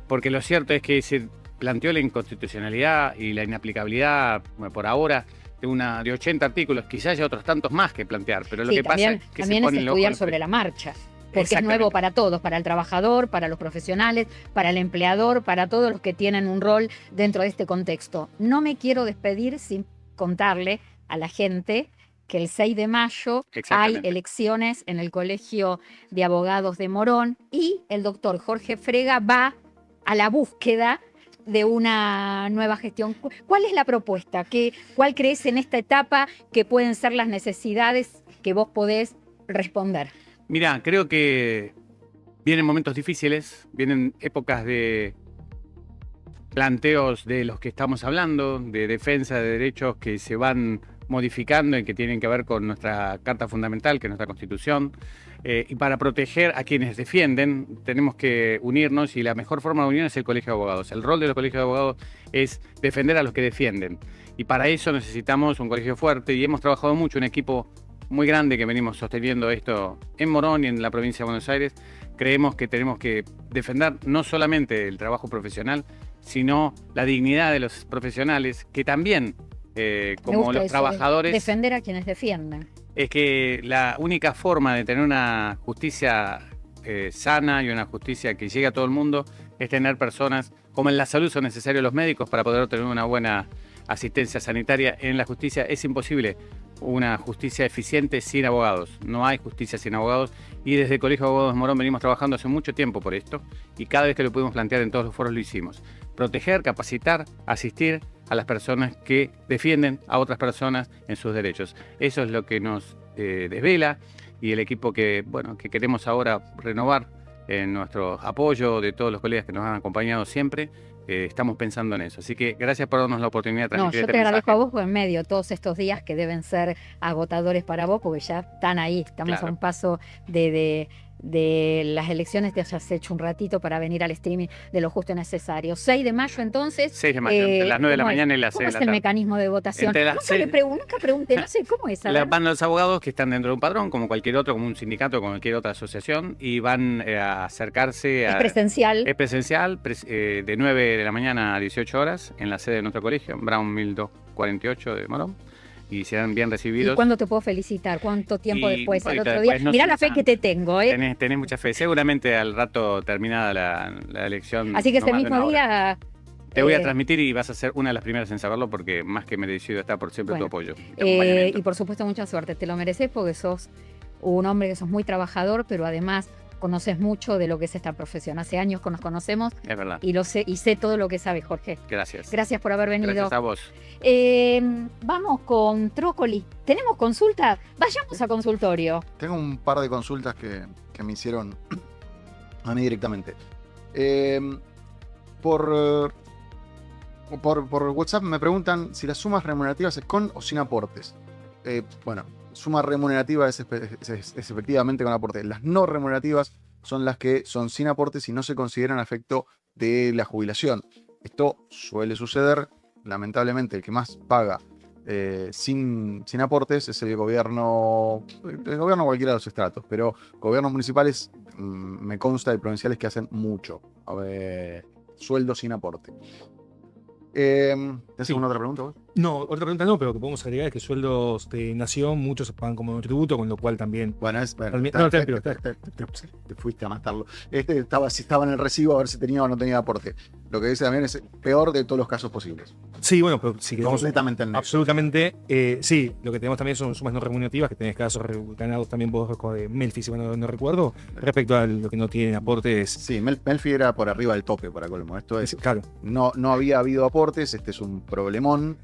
Porque lo cierto es que se planteó la inconstitucionalidad y la inaplicabilidad, por ahora, de 80 artículos, quizás haya otros tantos más que plantear, pero lo que pasa es que también se pone es estudiar sobre la marcha, porque es nuevo para todos, para el trabajador, para los profesionales, para el empleador, para todos los que tienen un rol dentro de este contexto. No me quiero despedir sin contarle a la gente que el 6 de mayo hay elecciones en el Colegio de Abogados de Morón y el doctor Jorge Frega va a la búsqueda de una nueva gestión. ¿Cuál es la propuesta? ¿Cuál crees en esta etapa que pueden ser las necesidades que vos podés responder? Mira, creo que vienen momentos difíciles, vienen épocas de planteos de los que estamos hablando, de defensa de derechos que se van modificando y que tienen que ver con nuestra Carta Fundamental, que es nuestra Constitución. Y para proteger a quienes defienden tenemos que unirnos y la mejor forma de unión es el Colegio de Abogados. El rol de los colegios de abogados es defender a los que defienden. Y para eso necesitamos un colegio fuerte y hemos trabajado mucho, un equipo muy grande que venimos sosteniendo esto en Morón y en la provincia de Buenos Aires. Creemos que tenemos que defender no solamente el trabajo profesional, sino la dignidad de los profesionales que también, como los trabajadores... Defender a quienes defienden. Es que la única forma de tener una justicia sana y una justicia que llegue a todo el mundo es tener personas, como en la salud son necesarios los médicos para poder obtener una buena asistencia sanitaria. En la justicia es imposible una justicia eficiente sin abogados. No hay justicia sin abogados y desde el Colegio de Abogados de Morón venimos trabajando hace mucho tiempo por esto y cada vez que lo pudimos plantear en todos los foros lo hicimos. Proteger, capacitar, asistir a las personas que defienden a otras personas en sus derechos. Eso es lo que nos desvela y el equipo que queremos ahora renovar en nuestro apoyo de todos los colegas que nos han acompañado siempre. Estamos pensando en eso. Así que gracias por darnos la oportunidad de transmitir Yo este te agradezco mensaje. a vos por en medio de todos estos días que deben ser agotadores para vos, porque ya están ahí. Estamos Claro. a un paso de las elecciones. Te hayas hecho un ratito para venir al streaming de lo justo y necesario. 6 de mayo, entonces. 6 de mayo, entre las 9 de la ¿cómo es? mañana y las ¿Cómo 6 de es la el tarde. mecanismo de votación? Entre las Nunca, seis- nunca pregunté, no sé cómo es. A ver. Van los abogados que están dentro de un padrón, como cualquier otro, como un sindicato, como cualquier otra asociación, y van a acercarse Es a... presencial. Es presencial, de 9 de la mañana a 18 horas, en la sede de nuestro colegio, Brown 1248 de Morón, y serán bien ¿Y recibidos. cuándo te puedo felicitar? ¿Cuánto tiempo Y después? un Al poquito otro día. después, no Mirá sé la fe tanto. que te tengo, ¿eh? Tenés mucha fe. Seguramente al rato terminada la elección. Así que no ese más de mismo una hora. día. Te voy a eh, transmitir y vas a ser una de las primeras en saberlo porque más que merecido está por siempre Bueno, tu apoyo. Y tu acompañamiento. y por supuesto mucha suerte, te lo mereces porque sos un hombre que sos muy trabajador, pero además conoces mucho de lo que es esta profesión. Hace años que nos conocemos Es verdad. y lo sé y sé todo lo que sabes, Jorge. Gracias. Gracias por haber venido. Gracias a vos. Vamos con Trócoli. ¿Tenemos consulta? Vayamos a consultorio. Tengo un par de consultas que me hicieron a mí directamente. Por WhatsApp me preguntan si las sumas remunerativas es con o sin aportes. Bueno, suma remunerativa es efectivamente con aporte. Las no remunerativas son las que son sin aportes y no se consideran a efecto de la jubilación. Esto suele suceder. Lamentablemente, el que más paga sin aportes es el gobierno cualquiera de los estratos, pero gobiernos municipales me consta de provinciales que hacen mucho. Sueldo sin aporte. ¿Te haces Sí. una otra pregunta vos? No, otra pregunta no, pero lo que podemos agregar es que sueldos de nación, muchos se pagan como tributo, con lo cual también. Bueno, También- no, pero te fuiste a matarlo. Si estaba en el recibo a ver si tenía o no tenía aporte. Lo que dice también es el peor de todos los casos posibles. Sí, bueno, pero si queremos Completamente en negro. absolutamente, sí, lo que tenemos también son sumas no remunerativas, que tenés casos ganados también vos de Melfi, si no recuerdo, respecto a lo que no tienen aportes. Sí, Melfi era por arriba del tope para colmo. Esto es, Claro, no había habido aportes, este es un problemón.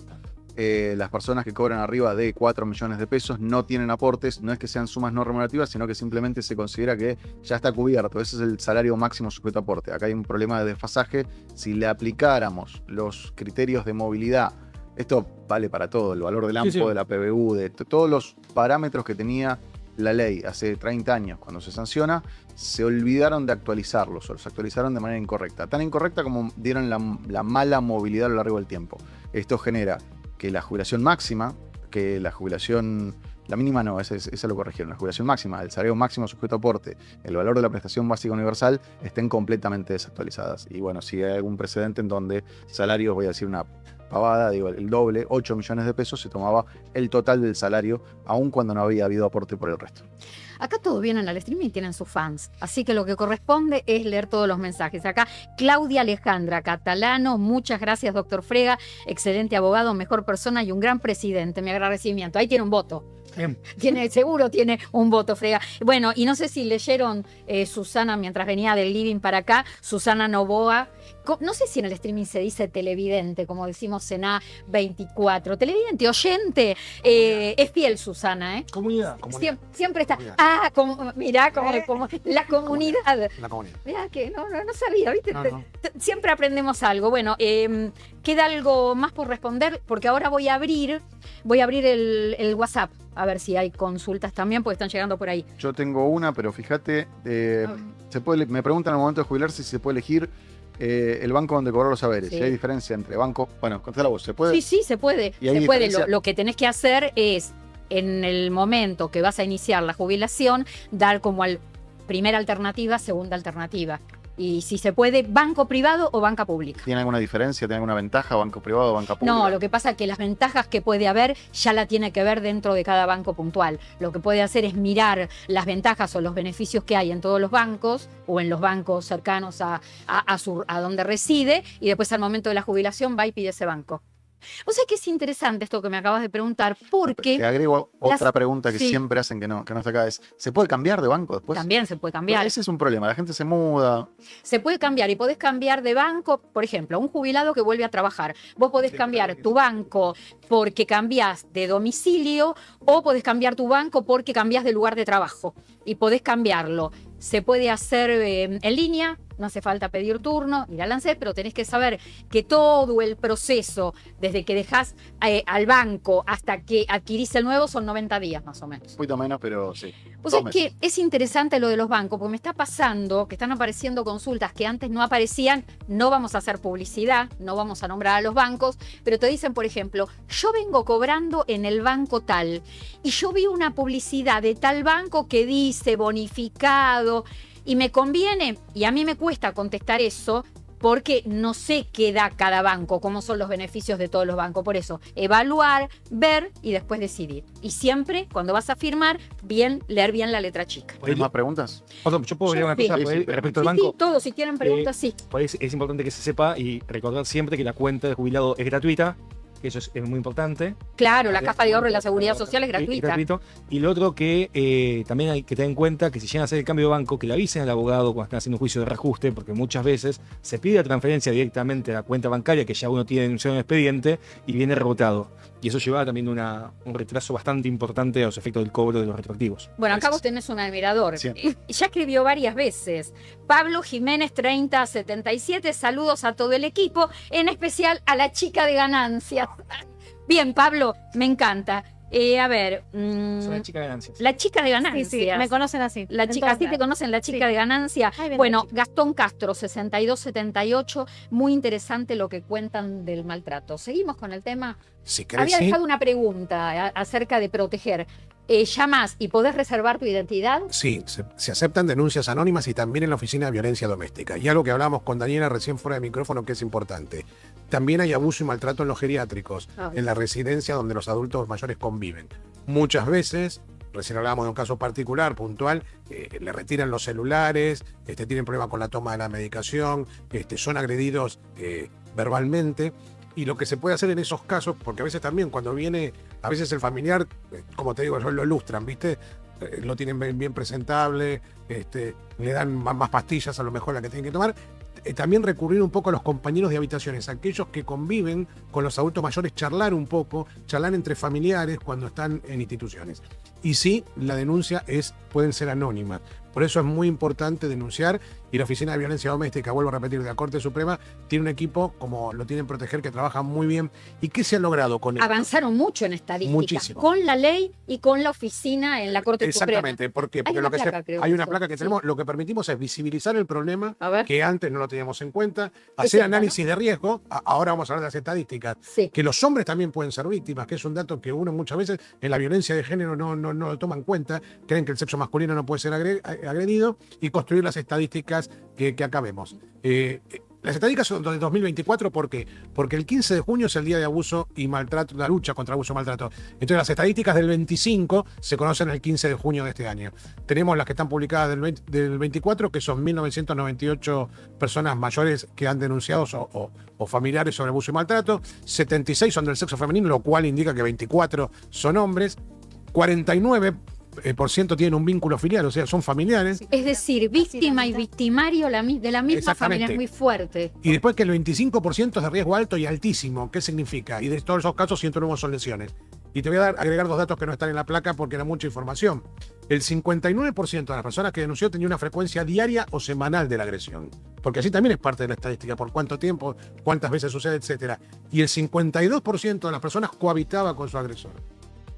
Las personas que cobran arriba de 4 millones de pesos no tienen aportes, no es que sean sumas no remunerativas, sino que simplemente se considera que ya está cubierto. Ese es el salario máximo sujeto a aporte. Acá hay un problema de desfasaje. Si le aplicáramos los criterios de movilidad, esto vale para todo, el valor del AMPO, Sí, sí. de la PBU, de todos los parámetros que tenía la ley hace 30 años cuando se sanciona, se olvidaron de actualizarlos o los actualizaron de manera incorrecta. Tan incorrecta como dieron la mala movilidad a lo largo del tiempo. Esto genera que la jubilación máxima, la mínima no, esa lo corrigieron, la jubilación máxima, el salario máximo sujeto a aporte, el valor de la prestación básica universal estén completamente desactualizadas. Y bueno, si hay algún precedente en donde salarios, voy a decir una pavada, digo, el doble, 8 millones de pesos, se tomaba el total del salario, aun cuando no había habido aporte por el resto. Acá todos vienen al streaming y tienen sus fans. Así que lo que corresponde es leer todos los mensajes. Acá Claudia Alejandra Catalano, muchas gracias, doctor Frega, excelente abogado, mejor persona y un gran presidente. Mi agradecimiento. Ahí tiene un voto. Seguro tiene un voto, Frega. Bueno, y no sé si leyeron Susana mientras venía del living para acá, Susana Novoa. No sé si en el streaming se dice televidente, como decimos en A24. Televidente, oyente. Es fiel Susana, ¿eh? Comunidad. Siempre está. Comunidad. Mirá, como la comunidad. La comunidad. Mirá que no sabía, ¿viste? No, no. Siempre aprendemos algo. Bueno, queda algo más por responder, porque ahora voy a abrir el WhatsApp, a ver si hay consultas también, porque están llegando por ahí. Yo tengo una, pero fíjate, me preguntan al momento de jubilarse si se puede elegir el banco donde cobrar los saberes. Sí. Si hay diferencia entre banco. Bueno, contá la voz, ¿se puede? Sí, se puede. ¿Y hay Se puede. diferencia? Lo que tenés que hacer es, en el momento que vas a iniciar la jubilación, dar como primera alternativa, segunda alternativa. Y si se puede, banco privado o banca pública. ¿Tiene alguna diferencia? ¿Tiene alguna ventaja? ¿Banco privado o banca pública? No, lo que pasa es que las ventajas que puede haber ya la tiene que ver dentro de cada banco puntual. Lo que puede hacer es mirar las ventajas o los beneficios que hay en todos los bancos o en los bancos cercanos a donde reside, y después al momento de la jubilación va y pide ese banco. O sea que es interesante esto que me acabas de preguntar, porque Te agrego otra las- pregunta que sí. siempre hacen que no está acá. ¿Se puede cambiar de banco después? también se puede cambiar. Ese es un problema. La gente se muda. Se puede cambiar y podés cambiar de banco, por ejemplo, un jubilado que vuelve a trabajar. Vos podés cambiar tu banco porque cambiás de domicilio o podés cambiar tu banco porque cambiás de lugar de trabajo y podés cambiarlo. Se puede hacer en línea, no hace falta pedir turno, ir al ANSES, pero tenés que saber que todo el proceso, desde que dejás al banco hasta que adquirís el nuevo, son 90 días más o menos. Un poquito menos, pero sí. Pues 2 es meses. que es interesante lo de los bancos, porque me está pasando que están apareciendo consultas que antes no aparecían. No vamos a hacer publicidad, no vamos a nombrar a los bancos, pero te dicen, por ejemplo, yo vengo cobrando en el banco tal y yo vi una publicidad de tal banco que dice bonificado y me conviene, y a mí me cuesta contestar eso, porque no sé qué da cada banco, cómo son los beneficios de todos los bancos. Por eso, evaluar, ver y después decidir. Y siempre, cuando vas a firmar, leer bien la letra chica. ¿Tienes más preguntas? Yo puedo agregar una Sí. cosa Sí, por ahí, sí. respecto al Sí, banco. sí, todos, si tienen preguntas, sí. Por ahí es importante que se sepa y recordar siempre que la cuenta de jubilado es gratuita, que eso es muy importante. Claro, la caja de ahorro y la seguridad social es Es gratuita. gratuito. Y lo otro que también hay que tener en cuenta que si llegan a hacer el cambio de banco, que le avisen al abogado cuando están haciendo un juicio de reajuste, porque muchas veces se pide la transferencia directamente a la cuenta bancaria que ya uno tiene denunciado en el expediente y viene rebotado. Y eso lleva también un retraso bastante importante a los efectos del cobro de los retroactivos. Bueno, acá vos tenés un admirador. Sí. Ya escribió varias veces. Pablo Jiménez 3077, saludos a todo el equipo, en especial a la chica de ganancias. Bien, Pablo, me encanta. A ver, Es una chica de ganancias. la chica de Sí, ganancias. sí, me conocen así. La en chica, todos ¿así te lados. conocen la chica Sí. de ganancia? Ay, bien, Bueno, la chica. Gastón Castro, 6278, muy interesante lo que cuentan del maltrato. ¿Seguimos con el tema? Si querés, Había sí. dejado una pregunta acerca de proteger. Llamás y podés reservar tu identidad. Sí, se aceptan denuncias anónimas y también en la Oficina de Violencia Doméstica. Y algo que hablábamos con Daniela recién fuera de micrófono que es importante. También hay abuso y maltrato en los geriátricos, Ay. en la residencia donde los adultos mayores conviven. Muchas veces, recién hablábamos de un caso particular, puntual, le retiran los celulares, tienen problemas con la toma de la medicación, son agredidos verbalmente. Y lo que se puede hacer en esos casos, porque a veces también cuando viene, a veces el familiar, como te digo, lo ilustran, ¿viste? Lo tienen bien presentable, le dan más pastillas a lo mejor las que tienen que tomar. También recurrir un poco a los compañeros de habitaciones, aquellos que conviven con los adultos mayores, charlar un poco, charlar entre familiares cuando están en instituciones. Y sí, la denuncia pueden ser anónimas. Por eso es muy importante denunciar. Y la Oficina de Violencia Doméstica, vuelvo a repetir, de la Corte Suprema, tiene un equipo, como lo tienen Proteger, que trabaja muy bien. ¿Y qué se ha logrado con esto? Avanzaron mucho en estadística. Muchísimo. Con la ley y con la oficina en la Corte Suprema. Exactamente. ¿Por qué? Porque una placa, creo hay que una eso, placa que sí. tenemos. Lo que permitimos es visibilizar el problema, A ver. que antes no lo teníamos en cuenta, Es hacer cierto, análisis de riesgo. Ahora vamos a hablar de las estadísticas. Sí. Que los hombres también pueden ser víctimas, que es un dato que uno muchas veces en la violencia de género no lo toma en cuenta, creen que el sexo masculino no puede ser agredido, y construir las estadísticas que acá vemos. Las estadísticas son de 2024, ¿por qué? Porque el 15 de junio es el día de abuso y maltrato, la lucha contra abuso y maltrato. Entonces las estadísticas del 25 se conocen el 15 de junio de este año. Tenemos las que están publicadas del 24, que son 1998 personas mayores que han denunciado o familiares sobre abuso y maltrato. 76 son del sexo femenino, lo cual indica que 24 son hombres. 49% tienen un vínculo filial, o sea, son familiares. Es decir, víctima y victimario de la misma familia, es muy fuerte. Y después que el 25% es de riesgo alto y altísimo. ¿Qué significa? Y de todos esos casos, 109 son lesiones. Y te voy a agregar dos datos que no están en la placa porque era mucha información. El 59% de las personas que denunció tenía una frecuencia diaria o semanal de la agresión. Porque así también es parte de la estadística, por cuánto tiempo, cuántas veces sucede, etc. Y el 52% de las personas cohabitaba con su agresor.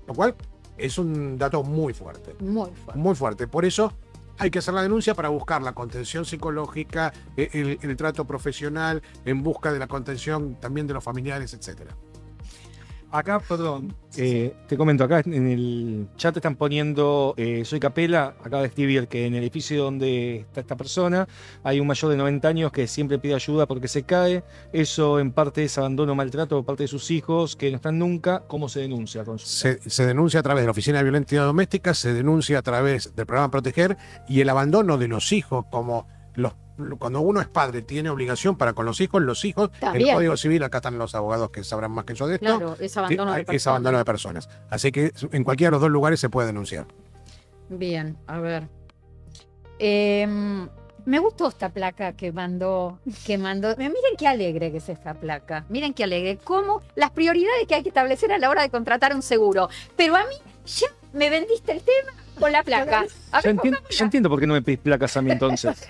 Lo cual es un dato muy fuerte. Muy fuerte. Muy fuerte. Por eso hay que hacer la denuncia para buscar la contención psicológica, el trato profesional, en busca de la contención también de los familiares, etcétera. Acá, perdón, te comento, acá en el chat están poniendo, soy Capela, acaba de escribir que en el edificio donde está esta persona hay un mayor de 90 años que siempre pide ayuda porque se cae. Eso en parte es abandono o maltrato por parte de sus hijos que no están nunca. ¿Cómo se denuncia? Se denuncia a través de la Oficina de Violencia Doméstica, se denuncia a través del programa Proteger, y el abandono de los hijos, como los cuando uno es padre, tiene obligación para con los hijos, el También. Código Civil, acá están los abogados que sabrán más que yo de esto, Claro, es abandono de es abandono de personas. Así que en cualquiera de los dos lugares se puede denunciar. Bien, a ver. Me gustó esta placa que mandó. Miren qué alegre que es esta placa. Miren qué alegre. Cómo las prioridades que hay que establecer a la hora de contratar un seguro. Pero a mí ya me vendiste el tema con la placa. A ver, Ya entiendo por qué no me pedís placas a mí entonces.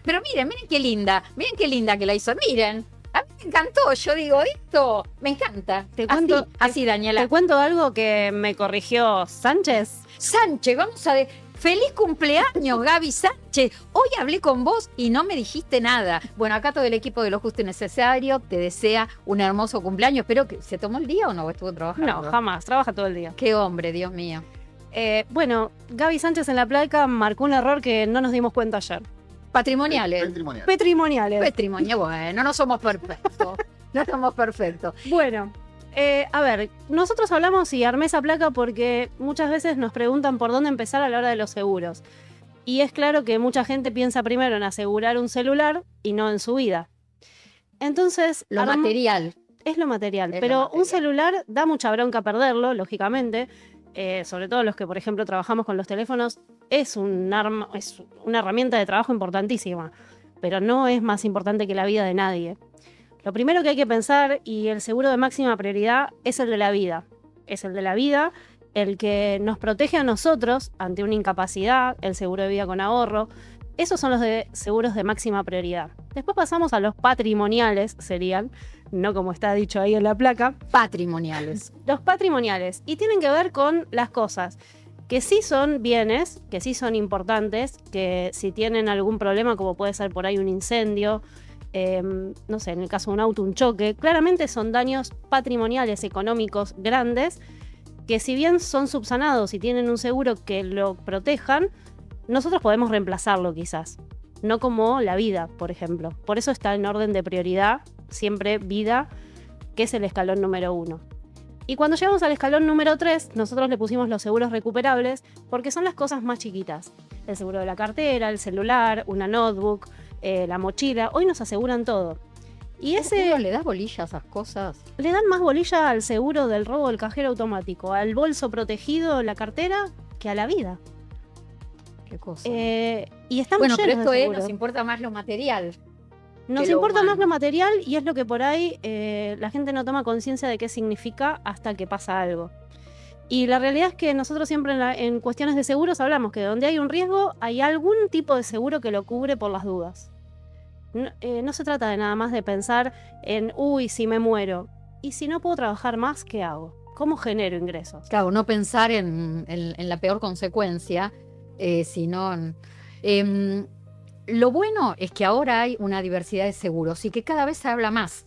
pero miren qué linda. Miren qué linda que la hizo. Miren. A mí me encantó. Yo digo, esto me encanta. Te cuento- Así, Daniela. Te cuento algo que me corrigió Sánchez. Sánchez, vamos a feliz cumpleaños, Gaby Sánchez. Hoy hablé con vos y no me dijiste nada. Bueno, acá todo el equipo de Lo Justo y Necesario te desea un hermoso cumpleaños. Espero que se tomó el día o no estuvo trabajando. No, jamás, trabaja todo el día. Qué hombre, Dios mío. Bueno, Gaby Sánchez en la placa marcó un error que no nos dimos cuenta ayer. Patrimoniales. Patrimoniales. Patrimonial, bueno, no somos perfectos. No somos perfectos. Bueno, a ver, nosotros hablamos y armé esa placa porque muchas veces nos preguntan por dónde empezar a la hora de los seguros. Y es claro que mucha gente piensa primero en asegurar un celular y no en su vida. Entonces, Lo arm- material. es lo material. Es lo Pero material. un celular da mucha bronca perderlo, lógicamente. Sobre todo los que, por ejemplo, trabajamos con los teléfonos, es es una herramienta de trabajo importantísima. Pero no es más importante que la vida de nadie. Lo primero que hay que pensar, y el seguro de máxima prioridad, es el de la vida. Es el de la vida, el que nos protege a nosotros ante una incapacidad, el seguro de vida con ahorro. Esos son los de seguros de máxima prioridad. Después pasamos a los patrimoniales, serían, no como está dicho ahí en la placa, Patrimoniales. los patrimoniales. Y tienen que ver con las cosas que sí son bienes, que sí son importantes, que si tienen algún problema, como puede ser por ahí un incendio, no sé, en el caso de un auto, un choque, claramente son daños patrimoniales, económicos, grandes, que si bien son subsanados y tienen un seguro que lo protejan, nosotros podemos reemplazarlo quizás. No como la vida, por ejemplo. Por eso está en orden de prioridad, siempre vida, que es el escalón número 1. Y cuando llegamos al escalón número 3, nosotros le pusimos los seguros recuperables porque son las cosas más chiquitas. El seguro de la cartera, el celular, una notebook, la mochila. Hoy nos aseguran todo. Y ese ¿Uno le das bolilla a esas cosas? le dan más bolilla al seguro del robo del cajero automático, al bolso protegido, la cartera, que a la vida. Qué cosa. Y estamos Bueno, pero llenos esto de es, seguros. nos importa más lo material. Nos que lo importa más humano. lo material y es lo que por ahí la gente no toma conciencia de qué significa hasta que pasa algo. Y la realidad es que nosotros siempre en cuestiones de seguros hablamos que donde hay un riesgo hay algún tipo de seguro que lo cubre por las dudas. No se trata de nada más de pensar en, uy, si me muero. Y si no puedo trabajar más, ¿qué hago? ¿Cómo genero ingresos? Claro, no pensar en la peor consecuencia, sino... lo bueno es que ahora hay una diversidad de seguros y que cada vez se habla más.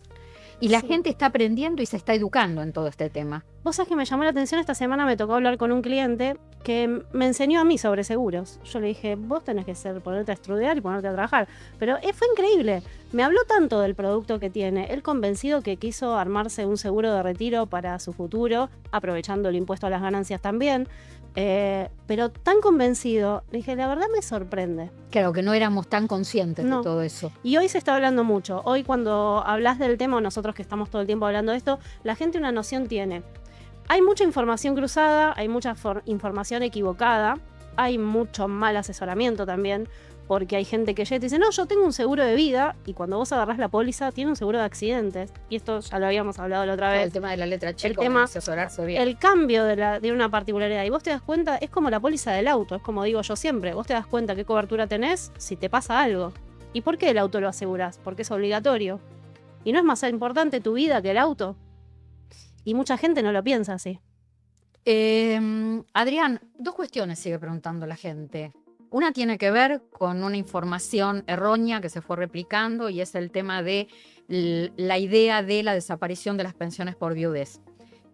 Y la Sí. gente está aprendiendo y se está educando en todo este tema. Vos sabés que me llamó la atención esta semana, me tocó hablar con un cliente que me enseñó a mí sobre seguros. Yo le dije, vos tenés que ponerte a estudiar y ponerte a trabajar. Pero fue increíble. Me habló tanto del producto que tiene. Él convencido que quiso armarse un seguro de retiro para su futuro, aprovechando el impuesto a las ganancias también. Pero tan convencido, le dije, la verdad me sorprende. Claro, que no éramos tan conscientes No. de todo eso. Y hoy se está hablando mucho. Hoy cuando hablas del tema, o nosotros que estamos todo el tiempo hablando de esto, la gente una noción tiene. Hay mucha información cruzada, hay mucha información equivocada, hay mucho mal asesoramiento también, porque hay gente que llega y te dice, no, yo tengo un seguro de vida, y cuando vos agarrás la póliza, tiene un seguro de accidentes. Y esto ya lo habíamos hablado la otra El vez. tema de la letra chica, El tema- asesorarse bien. El cambio de una particularidad. Y vos te das cuenta, es como la póliza del auto, es como digo yo siempre. Vos te das cuenta qué cobertura tenés si te pasa algo. ¿Y por qué el auto lo asegurás? Porque es obligatorio. ¿Y no es más importante tu vida que el auto? Y mucha gente no lo piensa así. Adrián, dos cuestiones sigue preguntando la gente. Una tiene que ver con una información errónea que se fue replicando y es el tema de la idea de la desaparición de las pensiones por viudez,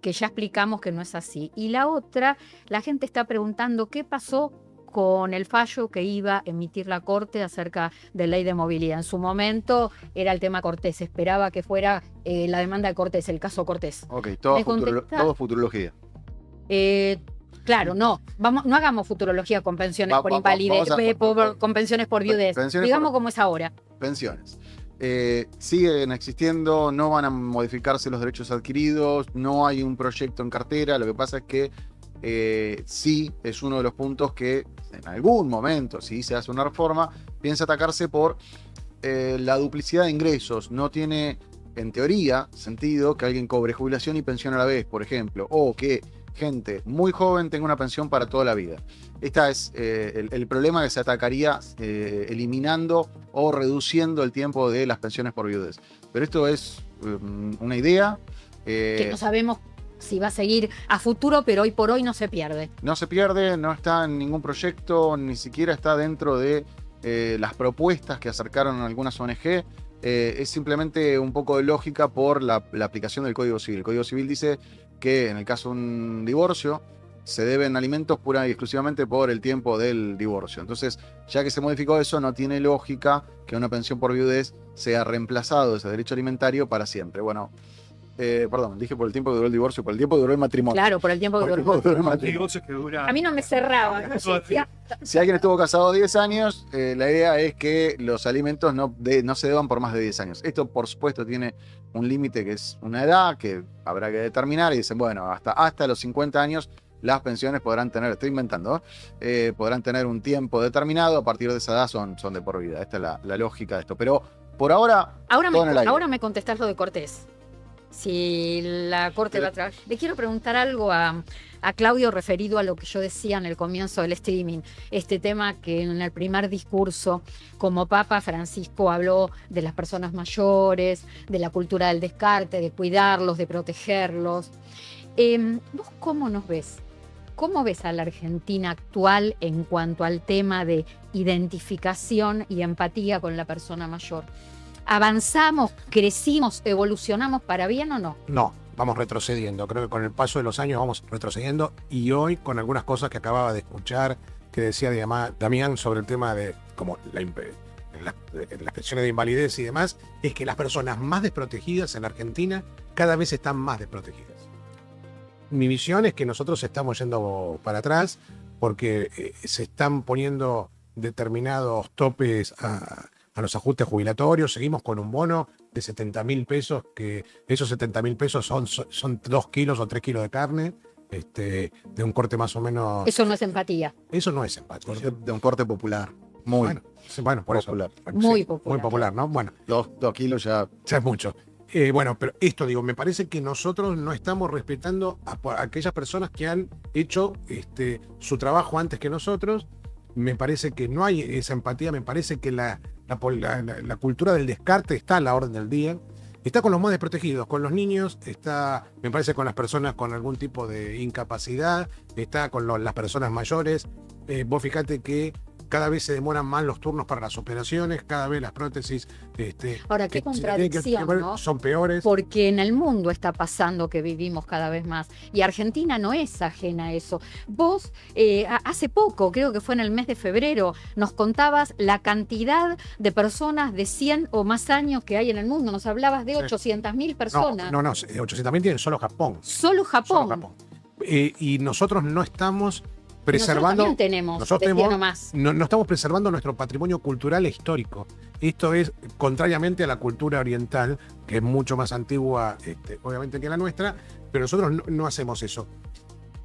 que ya explicamos que no es así. Y la otra, la gente está preguntando qué pasó con el fallo que iba a emitir la Corte acerca de ley de movilidad. En su momento era el tema Cortés, esperaba que fuera la demanda de Cortés, el caso Cortés. Ok, ¿Me contestás? todo futurología. Claro, no hagamos futurología con pensiones por invalidez, con pensiones por viudez. Digamos como es ahora. Pensiones. Siguen existiendo, no van a modificarse los derechos adquiridos, no hay un proyecto en cartera. Lo que pasa es que sí es uno de los puntos que en algún momento, si se hace una reforma, piensa atacarse por la duplicidad de ingresos. No tiene, en teoría, sentido que alguien cobre jubilación y pensión a la vez, por ejemplo, o que gente muy joven tenga una pensión para toda la vida. Este es el problema que se atacaría eliminando o reduciendo el tiempo de las pensiones por viudez. Pero esto es una idea. Que no sabemos si va a seguir a futuro, pero hoy por hoy no se pierde. No se pierde, no está en ningún proyecto, ni siquiera está dentro de las propuestas que acercaron algunas ONG. Es simplemente un poco de lógica por la aplicación del Código Civil. El Código Civil dice que en el caso de un divorcio se deben alimentos pura y exclusivamente por el tiempo del divorcio. Entonces, ya que se modificó eso, no tiene lógica que una pensión por viudez sea reemplazado ese derecho alimentario para siempre. Bueno, perdón, dije por el tiempo que duró el divorcio, por el tiempo que duró el matrimonio. Claro, por el tiempo que duró el matrimonio. A mí no me cerraba. Si alguien estuvo casado 10 años, la idea es que los alimentos no se deban por más de 10 años. Esto, por supuesto, tiene un límite que es una edad que habrá que determinar y dicen, bueno, hasta los 50 años las pensiones podrán tener, estoy inventando, podrán tener un tiempo determinado, a partir de esa edad son de por vida. Esta es la lógica de esto. Pero por ahora ahora me contestás lo de Cortés. Si la Corte va a trabajar. Le quiero preguntar algo a Claudio referido a lo que yo decía en el comienzo del streaming. Este tema que en el primer discurso, como Papa Francisco habló de las personas mayores, de la cultura del descarte, de cuidarlos, de protegerlos. ¿Vos cómo nos ves? ¿Cómo ves a la Argentina actual en cuanto al tema de identificación y empatía con la persona mayor? ¿Avanzamos, crecimos, evolucionamos para bien o no? No, vamos retrocediendo. Creo que con el paso de los años vamos retrocediendo y hoy con algunas cosas que acababa de escuchar que decía Damián sobre el tema de como las pensiones de invalidez y demás, es que las personas más desprotegidas en Argentina cada vez están más desprotegidas. Mi visión es que nosotros estamos yendo para atrás porque se están poniendo determinados topes a los ajustes jubilatorios. Seguimos con un bono de 70.000 pesos, que esos 70.000 pesos son 2 kilos o 3 kilos de carne, de un corte más o menos... Eso no es empatía. Eso no es empatía. De un corte popular. Bueno, por popular. Eso. Muy sí, popular. Muy popular, ¿no? Bueno. 2 kilos ya es mucho. Bueno, pero esto digo, me parece que nosotros no estamos respetando a aquellas personas que han hecho su trabajo antes que nosotros. Me parece que no hay esa empatía, me parece que la cultura del descarte está a la orden del día. Está con los más desprotegidos, con los niños, está, me parece, con las personas con algún tipo de incapacidad, está con las personas mayores. Vos fíjate que cada vez se demoran más los turnos para las operaciones, cada vez las prótesis... Ahora, qué contradicción, ¿no? Son peores. Porque en el mundo está pasando que vivimos cada vez más. Y Argentina no es ajena a eso. Vos, hace poco, creo que fue en el mes de febrero, nos contabas la cantidad de personas de 100 o más años que hay en el mundo. Nos hablabas de 800.000 personas. No, 800.000 tienen solo Japón. Solo Japón. Y nosotros no estamos preservando. Nosotros tenemos, no estamos preservando nuestro patrimonio cultural e histórico. Esto es contrariamente a la cultura oriental, que es mucho más antigua, obviamente, que la nuestra, pero nosotros no hacemos eso.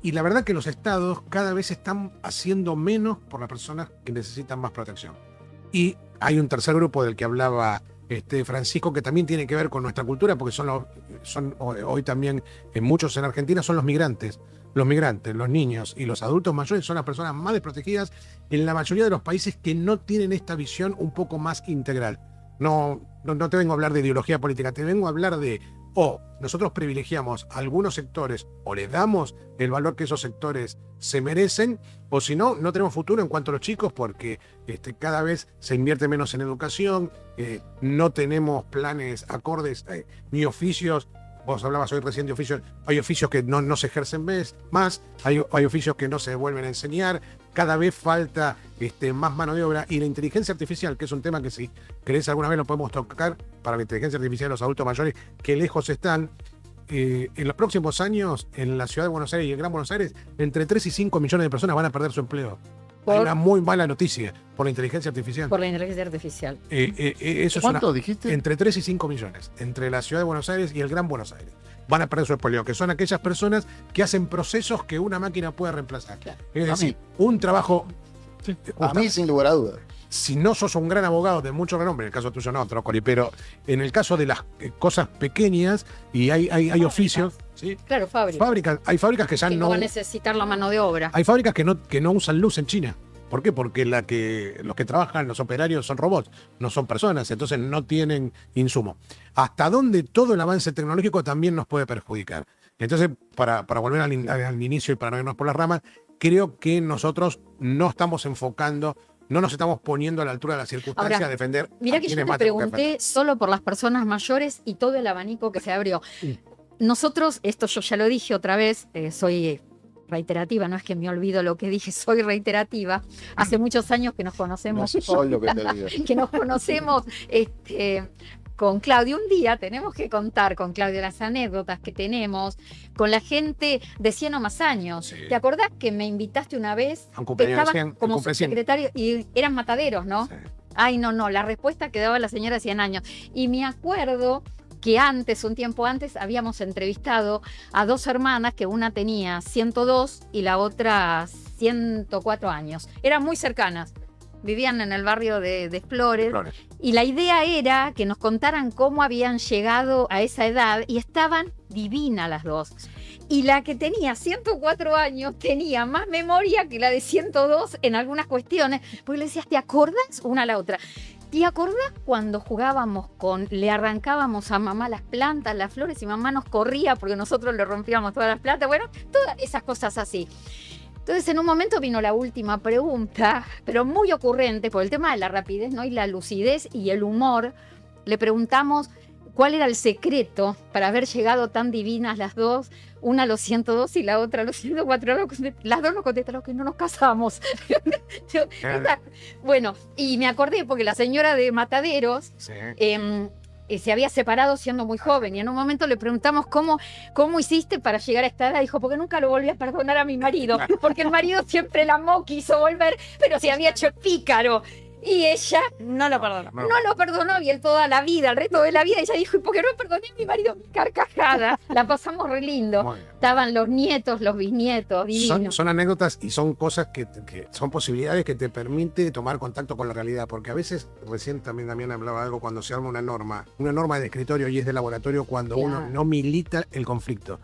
Y la verdad que los estados cada vez están haciendo menos por las personas que necesitan más protección. Y hay un tercer grupo del que hablaba Francisco, que también tiene que ver con nuestra cultura, porque son hoy también, muchos en Argentina, son los migrantes. Los migrantes, los niños y los adultos mayores son las personas más desprotegidas en la mayoría de los países que no tienen esta visión un poco más integral. No te vengo a hablar de ideología política, te vengo a hablar de nosotros privilegiamos a algunos sectores o les damos el valor que esos sectores se merecen, o si no, no tenemos futuro en cuanto a los chicos porque cada vez se invierte menos en educación, no tenemos planes acordes ni oficios. Vos hablabas hoy recién de oficios, hay oficios que no se ejercen más, hay oficios que no se vuelven a enseñar, cada vez falta más mano de obra, y la inteligencia artificial, que es un tema que si querés alguna vez lo podemos tocar, para la inteligencia artificial de los adultos mayores, que lejos están, en los próximos años, en la ciudad de Buenos Aires y el Gran Buenos Aires, entre 3 y 5 millones de personas van a perder su empleo. Hay una muy mala noticia por la inteligencia artificial. Por la inteligencia artificial. Eso es ¿Cuánto dijiste? entre 3 y 5 millones, entre la ciudad de Buenos Aires y el Gran Buenos Aires. Van a perder su empleo, que son aquellas personas que hacen procesos que una máquina puede reemplazar. Claro. Es decir, un trabajo... A mí, sin lugar a dudas. Si no sos un gran abogado de mucho renombre, en el caso tuyo no, Trócoli, pero en el caso de las cosas pequeñas, y hay oficios, ¿sí? Claro, fábricas. Hay fábricas que ya Que no no... va a necesitar la mano de obra. Hay fábricas que no usan luz en China. ¿Por qué? Porque los que trabajan, los operarios, son robots, no son personas, entonces no tienen insumo. Hasta dónde todo el avance tecnológico también nos puede perjudicar. Entonces, para volver al inicio y para no irnos por las ramas, creo que nosotros no estamos enfocando, no nos estamos poniendo a la altura de las circunstancias Ahora, a defender. Mirá que yo te pregunté solo por las personas mayores y todo el abanico que se abrió. Nosotros, esto yo ya lo dije otra vez, soy reiterativa, no es que me olvido lo que dije, soy reiterativa. Hace muchos años que nos conocemos. No soy lo que te digo. Que nos conocemos con Claudio. Un día tenemos que contar con Claudio las anécdotas que tenemos con la gente de 100 o más años. Sí. ¿Te acordás que me invitaste una vez? A un cumpleaños de Estaba 100, como cumple 100. subsecretario y eran mataderos, ¿no? Sí. Ay, no, la respuesta que daba la señora de 100 años. Y me acuerdo que antes, un tiempo antes, habíamos entrevistado a dos hermanas, que una tenía 102 y la otra 104 años. Eran muy cercanas. Vivían en el barrio de Flores. Y la idea era que nos contaran cómo habían llegado a esa edad y estaban divinas las dos. Y la que tenía 104 años tenía más memoria que la de 102 en algunas cuestiones, porque le decías, ¿te acordás? Una a la otra. ¿Te acordás cuando jugábamos le arrancábamos a mamá las plantas, las flores, y mamá nos corría porque nosotros le rompíamos todas las plantas? Bueno, todas esas cosas así. Entonces, en un momento vino la última pregunta, pero muy ocurrente, por el tema de la rapidez, ¿no? Y la lucidez y el humor. Le preguntamos cuál era el secreto para haber llegado tan divinas las dos, una a los 102 y la otra a los 104. Las dos nos contestaron que no nos casamos. Bueno, y me acordé porque la señora de Mataderos... Sí. Se había separado siendo muy joven y en un momento le preguntamos cómo hiciste para llegar a esta edad. Dijo, porque nunca lo volví a perdonar a mi marido, porque el marido siempre la amó, quiso volver, pero se había hecho pícaro. Y ella No lo perdono. no lo perdonó, y él toda la vida, el resto de la vida, ella dijo, ¿y por qué no perdoné a mi marido? Carcajada. La pasamos re lindo. Muy bien. Estaban los nietos, los bisnietos, divinos. Son anécdotas y son cosas que son posibilidades que te permite tomar contacto con la realidad, porque a veces, recién también hablaba de algo cuando se arma una norma de escritorio y es de laboratorio, cuando Claro. uno no milita el conflicto.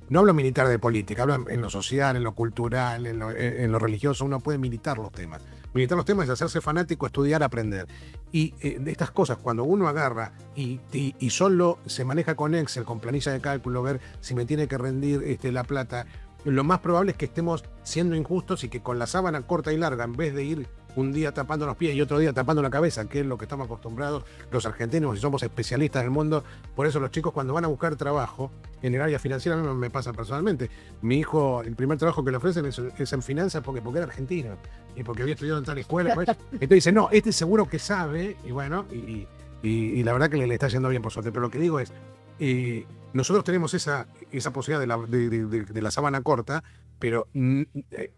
No hablo militar de política, hablo en lo social, en lo cultural, en lo religioso. Uno puede militar los temas. Militar los temas es hacerse fanático, estudiar, aprender. Y de estas cosas, cuando uno agarra y solo se maneja con Excel, con planilla de cálculo, ver si me tiene que rendir la plata, lo más probable es que estemos siendo injustos y que con la sábana corta y larga, en vez de ir un día tapando los pies y otro día tapando la cabeza, que es lo que estamos acostumbrados los argentinos y somos especialistas del mundo. Por eso los chicos, cuando van a buscar trabajo en el área financiera, a mí me pasa personalmente. Mi hijo, el primer trabajo que le ofrecen es en finanzas porque era argentino y porque había estudiado en tal escuela. Pues. Entonces dice, no, este seguro que sabe, y bueno, y la verdad que le está yendo bien, por suerte. Pero lo que digo es, nosotros tenemos esa posibilidad de la sábana corta, pero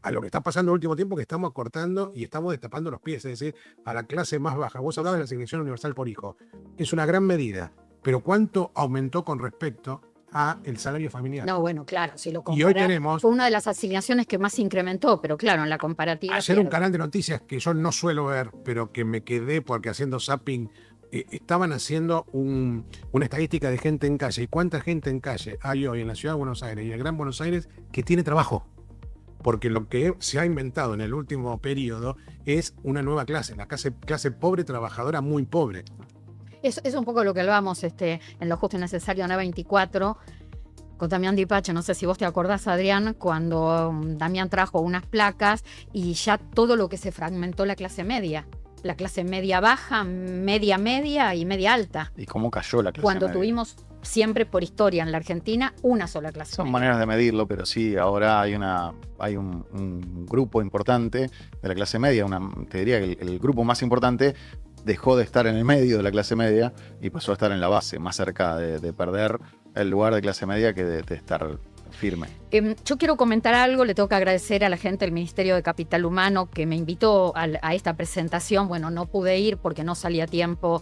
a lo que está pasando el último tiempo, que estamos acortando y estamos destapando los pies, es decir, a la clase más baja. Vos hablabas de la asignación universal por hijo. Es una gran medida, pero ¿cuánto aumentó con respecto a el salario familiar? No, bueno, claro, si lo Y comparas, hoy tenemos... fue una de las asignaciones que más incrementó, pero claro, en la comparativa... Ayer un pierde. canal de noticias que yo no suelo ver, pero que me quedé porque haciendo zapping, estaban haciendo una estadística de gente en calle. ¿Y cuánta gente en calle hay hoy en la ciudad de Buenos Aires y el Gran Buenos Aires que tiene trabajo? Porque lo que se ha inventado en el último periodo es una nueva clase, la clase pobre trabajadora muy pobre. Es un poco lo que hablábamos en Lo Justo y Necesario, Ana 24, con Damián Dipache. No sé si vos te acordás, Adrián, cuando Damián trajo unas placas y ya todo lo que se fragmentó la clase media. La clase media baja, media y media alta. ¿Y cómo cayó la clase Cuando media? tuvimos siempre por historia en la Argentina una sola clase Son media. maneras de medirlo, pero sí, ahora hay un grupo importante de la clase media. Te diría que el grupo más importante dejó de estar en el medio de la clase media y pasó a estar en la base, más cerca de perder el lugar de clase media que de estar firme. Yo quiero comentar algo, le tengo que agradecer a la gente del Ministerio de Capital Humano que me invitó a esta presentación. Bueno, no pude ir porque no salía tiempo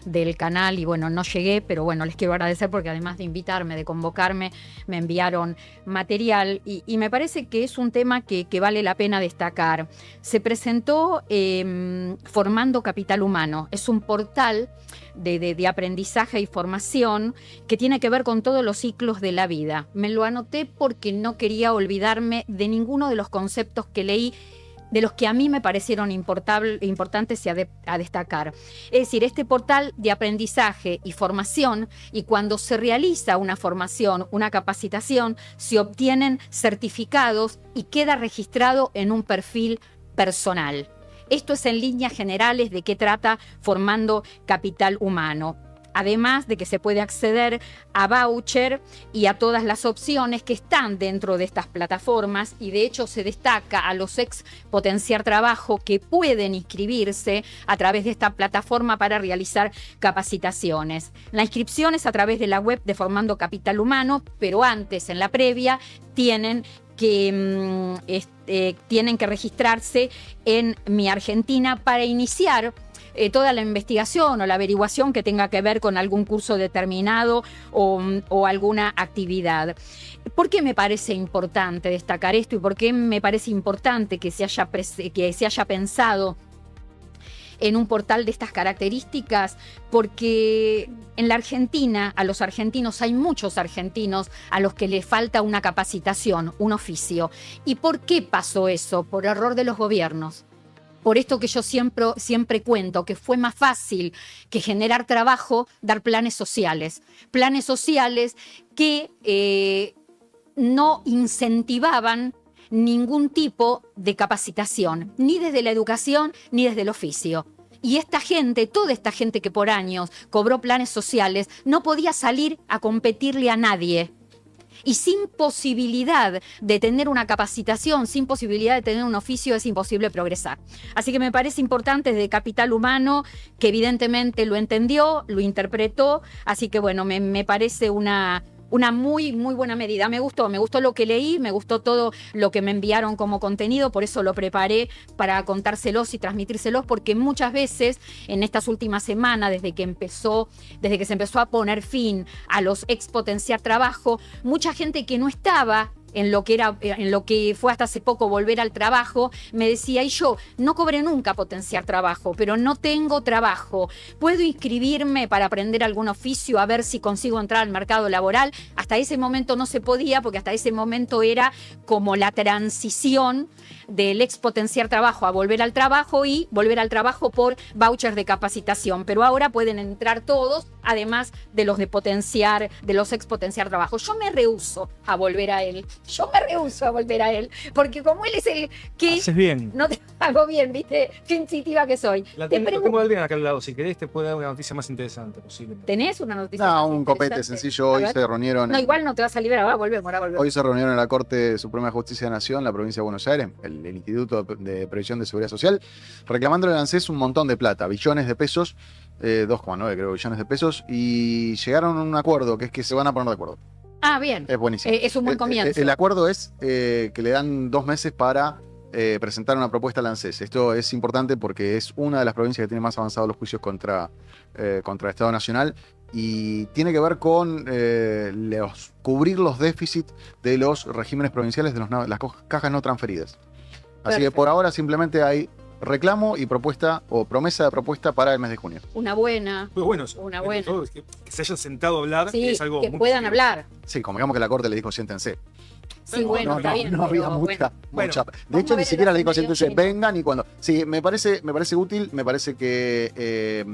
del canal y bueno, no llegué, pero bueno, les quiero agradecer porque además de invitarme, de convocarme, me enviaron material y me parece que es un tema que vale la pena destacar. Se presentó Formando Capital Humano, es un portal de aprendizaje y formación que tiene que ver con todos los ciclos de la vida. Me lo anoté porque no quería olvidarme de ninguno de los conceptos que leí, de los que a mí me parecieron importantes y a destacar. Es decir, este portal de aprendizaje y formación, y cuando se realiza una formación, una capacitación, se obtienen certificados y queda registrado en un perfil personal. Esto es en líneas generales de qué trata Formando Capital Humano. Además de que se puede acceder a voucher y a todas las opciones que están dentro de estas plataformas, y de hecho se destaca a los ex Potenciar Trabajo que pueden inscribirse a través de esta plataforma para realizar capacitaciones. La inscripción es a través de la web de Formando Capital Humano, pero antes, en la previa, tienen que registrarse en Mi Argentina para iniciar toda la investigación o la averiguación que tenga que ver con algún curso determinado o alguna actividad. ¿Por qué me parece importante destacar esto y por qué me parece importante que se haya pensado en un portal de estas características? Porque en la Argentina, a los argentinos, hay muchos argentinos a los que les falta una capacitación, un oficio. ¿Y por qué pasó eso? Por error de los gobiernos. Por esto que yo siempre cuento, que fue más fácil que generar trabajo, dar planes sociales que no incentivaban ningún tipo de capacitación, ni desde la educación ni desde el oficio. Y esta gente, toda esta gente que por años cobró planes sociales, no podía salir a competirle a nadie. Y sin posibilidad de tener una capacitación, sin posibilidad de tener un oficio, es imposible progresar. Así que me parece importante desde Capital Humano, que evidentemente lo entendió, lo interpretó. Así que bueno, me parece una muy, muy buena medida. Me gustó lo que leí, me gustó todo lo que me enviaron como contenido, por eso lo preparé para contárselos y transmitírselos, porque muchas veces en estas últimas semanas, desde que se empezó a poner fin a los ex Potenciar Trabajo, mucha gente que no estaba en lo que fue hasta hace poco volver al trabajo, me decía, y yo no cobré nunca Potenciar Trabajo, pero no tengo trabajo. ¿Puedo inscribirme para aprender algún oficio a ver si consigo entrar al mercado laboral? Hasta ese momento no se podía, porque hasta ese momento era como la transición del ex Potenciar Trabajo a volver al trabajo y volver al trabajo por vouchers de capacitación. Pero ahora pueden entrar todos, además de los de los ex Potenciar Trabajo. Yo me rehúso a volver a él. Porque como él es el que... Haces bien. No te hago bien, ¿viste? Qué sensitiva que soy. Tengo a alguien acá al lado. Si querés, te puedo dar una noticia más interesante posible. ¿Tenés una noticia? No, un copete sencillo. Hoy se reunieron. No, igual no te vas a liberar. Ahora volvemos. Hoy se reunieron en la Corte Suprema de Justicia de la Nación, la provincia de Buenos Aires, el Instituto de Previsión de Seguridad Social, reclamándole al ANSES un montón de plata, billones de pesos, 2,9 creo billones de pesos, y llegaron a un acuerdo, que es que se van a poner de acuerdo. Ah, bien. Es buenísimo. Es un buen comienzo. El acuerdo es que le dan 2 meses para presentar una propuesta al ANSES. Esto es importante porque es una de las provincias que tiene más avanzados los juicios contra el Estado Nacional, y tiene que ver con cubrir los déficits de los regímenes provinciales de las cajas no transferidas. Así que por ahora simplemente hay reclamo y propuesta o promesa de propuesta para el mes de junio. Una buena. Muy bueno. Una buena. Que se hayan sentado a hablar, sí, es algo que muy puedan positivo. hablar. Sí, como digamos que la Corte le dijo siéntense. Sí, bueno, está bien. No había mucha. Bueno, de hecho, ni siquiera le dijo siéntense, medio vengan y cuando. Sí, me parece útil, me parece que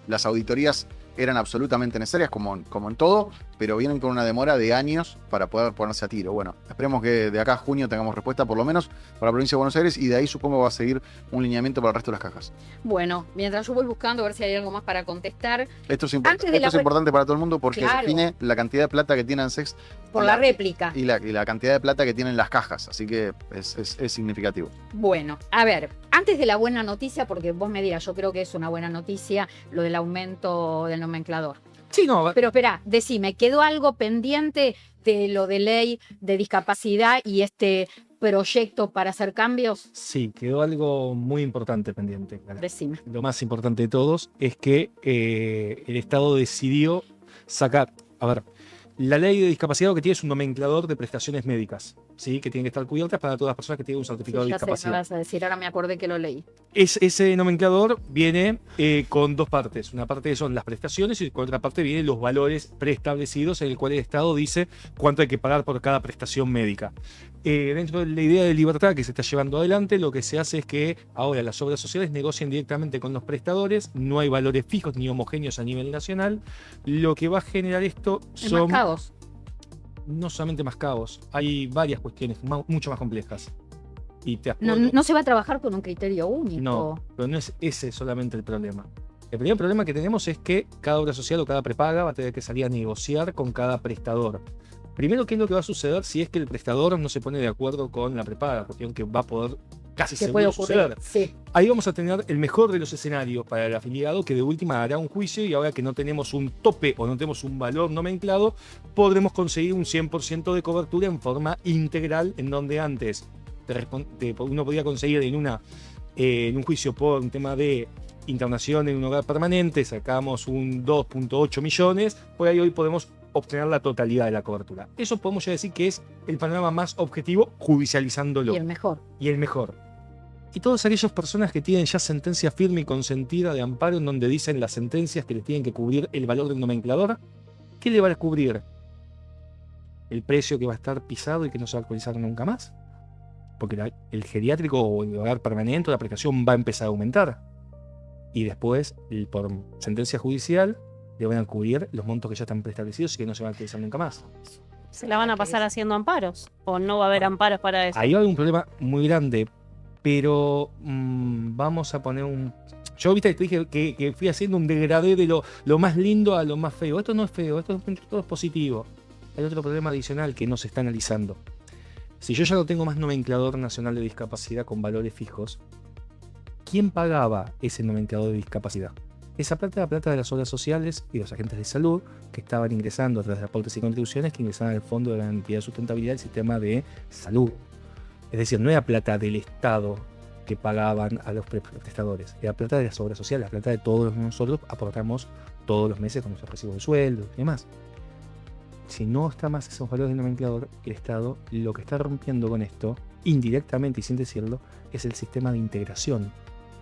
las auditorías eran absolutamente necesarias, como en todo, pero vienen con una demora de años para poder ponerse a tiro. Bueno, esperemos que de acá a junio tengamos respuesta, por lo menos para la provincia de Buenos Aires, y de ahí supongo va a seguir un lineamiento para el resto de las cajas. Bueno, mientras yo voy buscando a ver si hay algo más para contestar. Esto es importante para todo el mundo porque Claro. define la cantidad de plata que tiene ANSES Por la réplica. y la cantidad de plata que tienen las cajas, así que es significativo. Bueno, a ver, antes de la buena noticia, porque vos me dirás, yo creo que es una buena noticia lo del aumento del nomenclador. Sí, no, Pero espera, decime, ¿quedó algo pendiente de lo de ley de discapacidad y este proyecto para hacer cambios? sí, quedó algo muy importante pendiente. Clara. Decime. Lo más importante de todos es que el Estado decidió sacar, a ver, la ley de discapacidad lo que tiene es un nomenclador de prestaciones médicas, ¿sí? Que tienen que estar cubiertas para todas las personas que tienen un certificado de Ya sé, me discapacidad. vas a decir, ahora me acordé que lo leí. Ese nomenclador viene con dos partes. Una parte son las prestaciones y con otra parte vienen los valores preestablecidos en el cual el Estado dice cuánto hay que pagar por cada prestación médica. Dentro de la idea de libertad que se está llevando adelante, lo que se hace es que ahora las obras sociales negocian directamente con los prestadores, no hay valores fijos ni homogéneos a nivel nacional. Lo que va a generar esto Es más son caos. no solamente más caos, hay varias cuestiones mucho más complejas. Y te No, aporto- no se va a trabajar con un criterio único. no, pero no es ese solamente el problema. El primer problema que tenemos es que cada obra social o cada prepaga va a tener que salir a negociar con cada prestador. Primero, ¿qué es lo que va a suceder si es que el prestador no se pone de acuerdo con la prepaga? Cuestión que va a poder casi ¿Qué puede seguro ocurrir? suceder. Sí. Ahí vamos a tener el mejor de los escenarios para el afiliado, que de última hará un juicio y ahora que no tenemos un tope o no tenemos un valor nomenclado, podremos conseguir un 100% de cobertura en forma integral, en donde antes uno podía conseguir en un juicio por un tema de internación en un hogar permanente, sacamos un 2.8 millones, por ahí hoy podemos obtener la totalidad de la cobertura. Eso podemos ya decir que es el panorama más objetivo judicializándolo. Y el mejor. Y el mejor. Y todas aquellas personas que tienen ya sentencia firme y consentida de amparo en donde dicen las sentencias que les tienen que cubrir el valor del nomenclador, ¿qué le va a cubrir? ¿El precio que va a estar pisado y que no se va a actualizar nunca más? Porque el geriátrico o el hogar permanente o la prestación va a empezar a aumentar. Y después, por sentencia judicial, le van a cubrir los montos que ya están preestablecidos y que no se van a actualizar nunca más. Se la van a pasar haciendo amparos. O no va a haber amparos para eso. Ahí va a haber un problema muy grande, pero vamos a poner un... Yo viste, te dije que fui haciendo un degradé de lo más lindo a lo más feo. Esto no es feo, todo es positivo. Hay otro problema adicional que no se está analizando. Si yo ya no tengo más nomenclador nacional de discapacidad con valores fijos, ¿quién pagaba ese nomenclador de discapacidad? Esa plata era plata de las obras sociales y los agentes de salud que estaban ingresando a través de aportes y contribuciones que ingresaban al Fondo de Garantía de Sustentabilidad del Sistema de Salud. Es decir, no era plata del Estado que pagaban a los prestadores, era plata de las obras sociales, la plata de todos los que nosotros aportamos todos los meses con nuestros recibos de sueldo y demás. Si no está más esos valores del nomenclador, el Estado lo que está rompiendo con esto, indirectamente y sin decirlo, es el sistema de integración.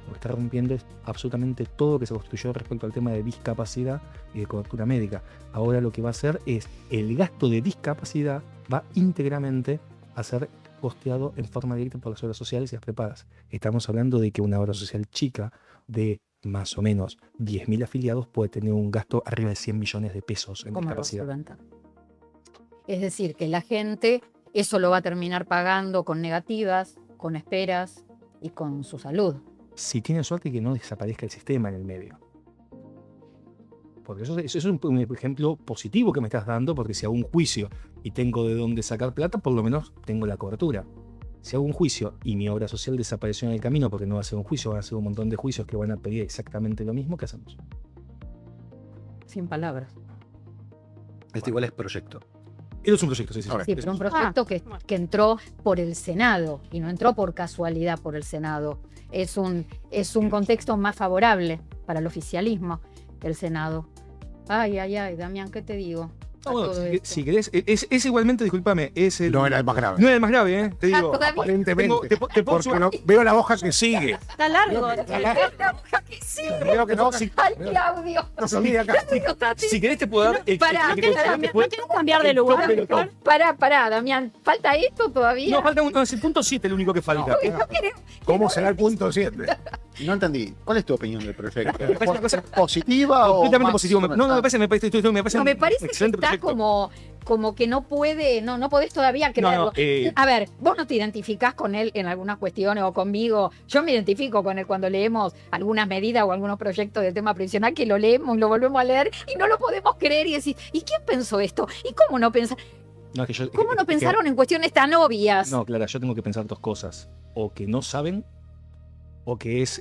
Lo que está rompiendo es absolutamente todo lo que se construyó respecto al tema de discapacidad y de cobertura médica. Ahora lo que va a hacer es el gasto de discapacidad va íntegramente a ser costeado en forma directa por las obras sociales y las prepagas. Estamos hablando de que una obra social chica de más o menos 10.000 afiliados puede tener un gasto arriba de 100 millones de pesos en ¿Cómo lo discapacidad. solventan? Es decir, que la gente eso lo va a terminar pagando con negativas, con esperas y con su salud. Si tienen suerte que no desaparezca el sistema en el medio. Porque eso es un ejemplo positivo que me estás dando, porque si hago un juicio y tengo de dónde sacar plata, por lo menos tengo la cobertura. Si hago un juicio y mi obra social desapareció en el camino, porque no va a ser un juicio, van a ser un montón de juicios que van a pedir exactamente lo mismo, ¿qué hacemos? Sin palabras. Este igual es proyecto. Eso es un proyecto, sí. Sí, pero un proyecto que entró por el Senado y no entró por casualidad por el Senado. Es un contexto más favorable para el oficialismo el Senado. Ay, Damián, ¿qué te digo? No, bueno, todo esto. si querés, es igualmente, discúlpame, es el... No era el más grave. No era el más grave, ¿eh? Te digo. todavía. Aparentemente. Te puedo Porque sumar- veo la hoja que sigue. Está largo. Veo que no. ¡Ay, qué audio! No sigue acá. Digo, Tati. Si querés te puedo dar... Pará, te puedo- ¿No quieres cambiar de lugar? tope del top. Pará, Damián. ¿Falta esto todavía? No, falta es el punto 7 el único que falta. ¿Cómo será el punto 7? No entendí. ¿Cuál es tu opinión del proyecto? parece una cosa ¿Positiva o completamente más positivo. No, me parece No, me parece un que excelente está proyecto. como que no puede, no podés todavía creerlo. A ver, vos no te identificás con él en algunas cuestiones o conmigo. Yo me identifico con él cuando leemos algunas medidas o algunos proyectos del tema previsional que lo leemos y lo volvemos a leer y no lo podemos creer y decir, ¿y quién pensó esto? ¿Y cómo no pensaron? No, es que yo- ¿Cómo no es que- pensaron en cuestiones tan obvias? No, Clara, yo tengo que pensar dos cosas. O que no saben, o que es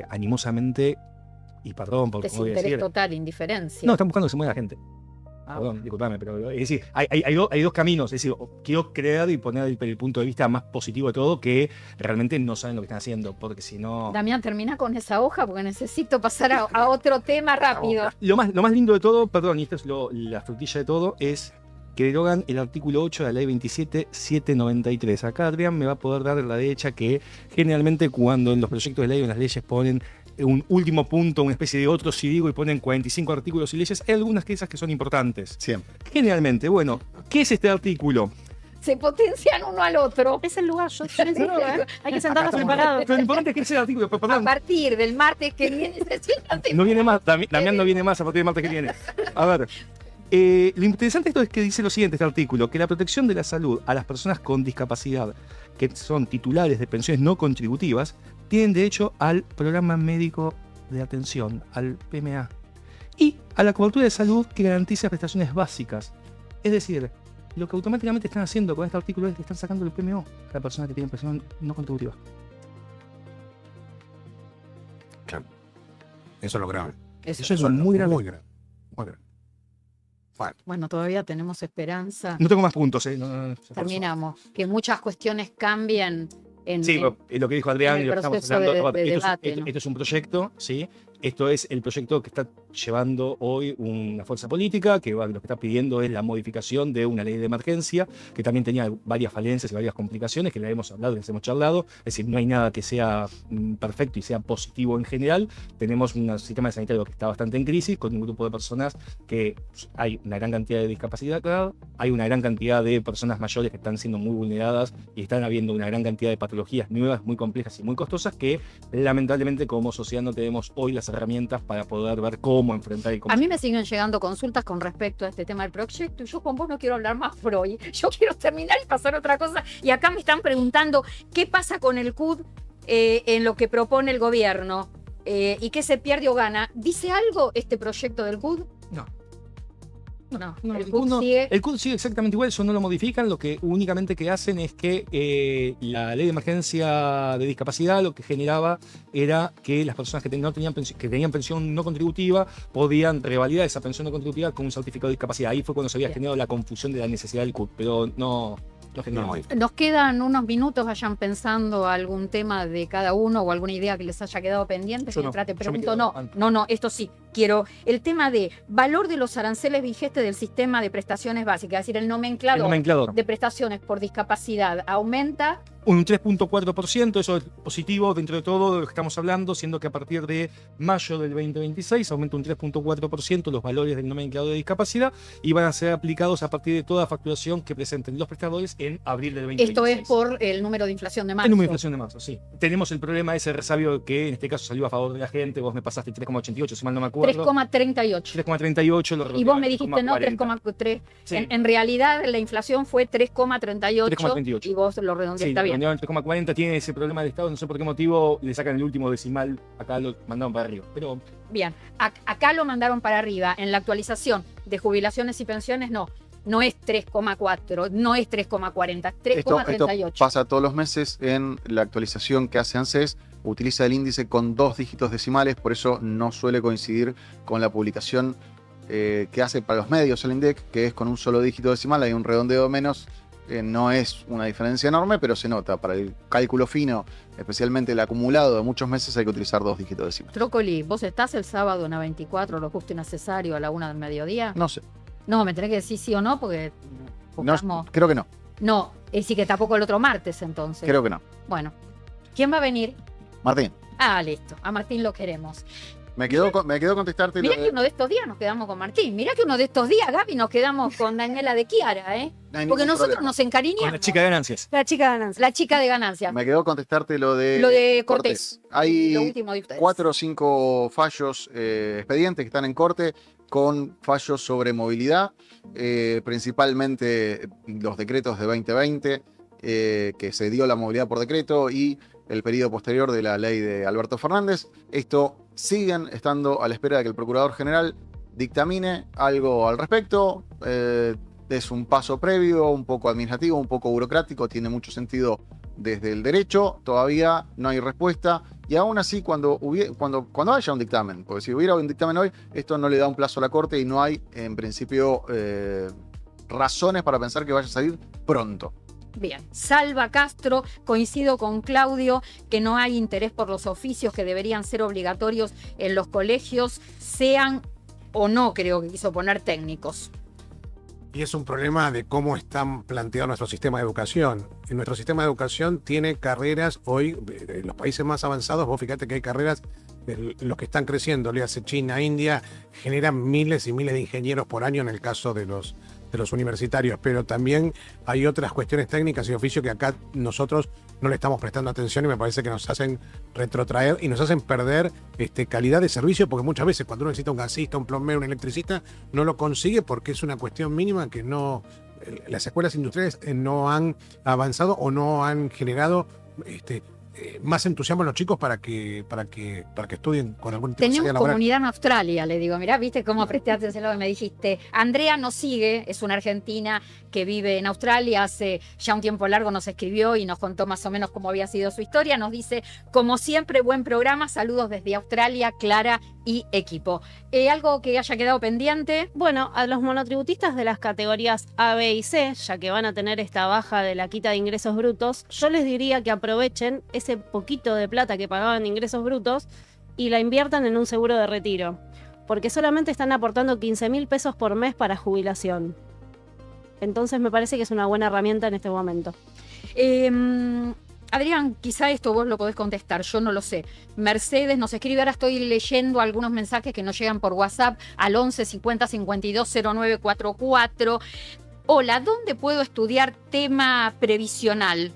animosamente y perdón por lo que voy a Desinterés decir. total, indiferencia. No, están buscando que se muera la gente. Ah, Perdón, disculpame, pero es decir, hay dos caminos. Es decir, quiero creer y poner el punto de vista más positivo de todo, que realmente no saben lo que están haciendo, porque si no... Damián, termina con esa hoja porque necesito pasar a otro tema rápido. Lo más lindo de todo, perdón, y esto es la frutilla de todo, es que derogan el artículo 8 de la ley 27793. Acá Adrián me va a poder dar la derecha que generalmente cuando en los proyectos de ley o en las leyes ponen un último punto, una especie de otro digo y ponen 45 artículos y leyes, hay algunas de esas que son importantes. Siempre. Generalmente, bueno, ¿qué es este artículo? Se potencian uno al otro. Es el lugar, yo necesito, hay que sentarnos preparados. Pero lo importante es que es el artículo, A perdón, partir del martes que viene se sientan. no viene más, Damián no viene más a partir del martes que viene. A ver, lo interesante de esto es que dice lo siguiente este artículo, que la protección de la salud a las personas con discapacidad que son titulares de pensiones no contributivas tienen derecho al programa médico de atención, al PMA, y a la cobertura de salud que garantiza prestaciones básicas. Es decir, lo que automáticamente están haciendo con este artículo es que están sacando el PMO a la persona que tiene pensión no contributiva. Claro. Eso es lo grave. Eso es muy grave. Muy grave. Muy grave. Bueno, Bueno, todavía tenemos esperanza. No tengo más puntos, no. Terminamos. Que muchas cuestiones cambien en, Sí, en- lo que dijo Adrián, en el y lo que estamos proceso hablando, de esto, debate, es, ¿no? esto es un proyecto, ¿sí? Esto es el proyecto que está llevando hoy una fuerza política, que lo que está pidiendo es la modificación de una ley de emergencia, que también tenía varias falencias y varias complicaciones, que la hemos hablado, les hemos charlado. Es decir, no hay nada que sea perfecto y sea positivo en general. Tenemos un sistema sanitario que está bastante en crisis, con un grupo de personas que hay una gran cantidad de discapacidad, hay una gran cantidad de personas mayores que están siendo muy vulneradas y están habiendo una gran cantidad de patologías nuevas, muy complejas y muy costosas, que lamentablemente como sociedad no tenemos hoy las herramientas para poder ver cómo enfrentar y cómo... A mí me siguen llegando consultas con respecto a este tema del proyecto y yo con vos no quiero hablar más por hoy. Yo quiero terminar y pasar a otra cosa. Y acá me están preguntando qué pasa con el CUD en lo que propone el gobierno y qué se pierde o gana. ¿Dice algo este proyecto del CUD? No. No, No, el CUD sigue. El CUD sigue exactamente igual, eso no lo modifican, lo que únicamente que hacen es que la ley de emergencia de discapacidad lo que generaba era que las personas que tenían pensión no contributiva podían revalidar esa pensión no contributiva con un certificado de discapacidad. Ahí fue cuando se había Bien. generado la confusión de la necesidad del CUD, pero no generó. no, Nos quedan unos minutos, vayan pensando algún tema de cada uno o alguna idea que les haya quedado pendiente. Yo no, Mientras te yo me pregunto, quedo no, antes. no, esto sí, quiero el tema de valor de los aranceles vigentes del sistema de prestaciones básicas, es decir, el El nomenclador nomenclador. de prestaciones por discapacidad aumenta. Un 3.4%, eso es positivo dentro de todo de lo que estamos hablando, siendo que a partir de mayo del 2026 aumenta un 3.4% los valores del nomenclador de discapacidad y van a ser aplicados a partir de toda facturación que presenten los prestadores en abril del 2026. Esto es por el número de inflación de marzo. El número de inflación de marzo, sí. Tenemos el problema de ese resabio que en este caso salió a favor de la gente, vos me pasaste 3,88, si mal no me acuerdo. 3,38. 3,38. Lo Y vos redondeaba me dijiste no, 3,40. 3,3. Sí. En realidad la inflación fue 3,38 3,38. y vos lo redondeaste, Sí, está bien. redondeaban 3,40, tiene ese problema del Estado, no sé por qué motivo le sacan el último decimal, acá lo mandaron para arriba. Pero Bien, acá lo mandaron para arriba. En la actualización de jubilaciones y pensiones, no es 3,4, no es 3,40, Esto 3,38. pasa todos los meses en la actualización que hace ANSES. Utiliza el índice con 2 dígitos decimales, por eso no suele coincidir con la publicación que hace para los medios el INDEC, que es con un solo dígito decimal, hay un redondeo menos. No es una diferencia enorme, pero se nota. Para el cálculo fino, especialmente el acumulado de muchos meses, hay que utilizar 2 dígitos decimales. Trócoli, ¿vos estás el sábado en A24, lo justo y necesario, a la 1 del mediodía? No sé. No, me tenés que decir sí o no, porque No, buscamos... creo que no. No, es decir que tampoco el otro martes, entonces. Creo que no. Bueno, ¿quién va a venir? Martín, Ah, listo, a Martín lo queremos. me quedó contestarte Mirá lo que de... uno de estos días nos quedamos con Martín. Mirá que uno de estos días, Gaby, nos quedamos con Daniela de Chiara, ¿eh? No hay Porque ningún nosotros problema. nos encariñamos. con la chica de ganancias. La chica ganancia. La chica de ganancia. Me quedó contestarte lo de... Lo de Cortés. Hay Lo último de ustedes. 4 o 5 fallos expedientes que están en corte con fallos sobre movilidad, principalmente los decretos de 2020, que se dio la movilidad por decreto, y el periodo posterior de la ley de Alberto Fernández. Esto siguen estando a la espera de que el Procurador General dictamine algo al respecto. Es un paso previo, un poco administrativo, un poco burocrático, tiene mucho sentido desde el derecho. Todavía no hay respuesta. Y aún así, cuando haya un dictamen, porque si hubiera un dictamen hoy, esto no le da un plazo a la Corte y no hay, en principio, razones para pensar que vaya a salir pronto. Bien, Salva Castro, coincido con Claudio que no hay interés por los oficios que deberían ser obligatorios en los colegios, sean o no, creo que quiso poner técnicos. Y es un problema de cómo están planteados nuestro sistema de educación. En nuestro sistema de educación tiene carreras hoy, en los países más avanzados, vos fíjate que hay carreras, los que están creciendo, le hace China, India, generan miles y miles de ingenieros por año en el caso de los universitarios, pero también hay otras cuestiones técnicas y oficio que acá nosotros no le estamos prestando atención y me parece que nos hacen retrotraer y nos hacen perder calidad de servicio, porque muchas veces cuando uno necesita un gasista, un plomero, un electricista, no lo consigue porque es una cuestión mínima que no, las escuelas industriales no han avanzado o no han generado más entusiasmo en los chicos para que estudien con algún tipo de Tenemos salida laboral. comunidad en Australia, le digo, mirá, viste cómo presté atención a lo que me dijiste. Andrea nos sigue, es una argentina que vive en Australia, hace ya un tiempo largo nos escribió y nos contó más o menos cómo había sido su historia. Nos dice, como siempre, buen programa, saludos desde Australia, Clara y equipo. ¿Algo que haya quedado pendiente? Bueno, a los monotributistas de las categorías A, B y C, ya que van a tener esta baja de la quita de ingresos brutos, yo les diría que aprovechen ese poquito de plata que pagaban de ingresos brutos y la inviertan en un seguro de retiro, porque solamente están aportando 15.000 pesos por mes para jubilación. Entonces me parece que es una buena herramienta en este momento. Adrián, quizá esto vos lo podés contestar, yo no lo sé. Mercedes nos escribe, ahora estoy leyendo algunos mensajes que nos llegan por WhatsApp al 11 50 52 09 44. Hola, ¿dónde puedo estudiar tema previsional?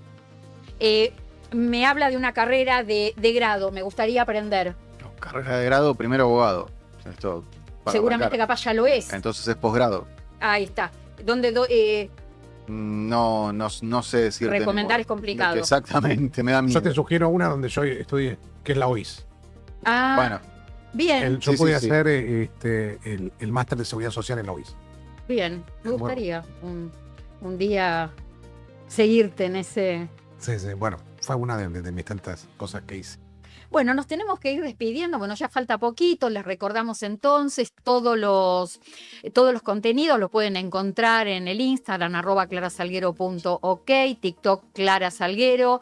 Me habla de una carrera de grado, me gustaría aprender. No, carrera de grado, primero abogado. Esto para Seguramente arrancar. capaz ya lo es. Entonces es posgrado. Ahí está. No sé decirte. Recomendar es complicado. Exactamente, me da miedo. Yo te sugiero una donde yo estudié, que es la OIS. Ah, Bueno, bien, Yo Sí, pude sí, sí. hacer el máster de seguridad social en la OIS. bien. Me Bueno. gustaría un día seguirte en ese... Sí, bueno, fue una de mis tantas cosas que hice. Bueno, nos tenemos que ir despidiendo, bueno, ya falta poquito, les recordamos entonces todos los contenidos los pueden encontrar en el Instagram, @clarasalguero.ok, TikTok Clara Salguero,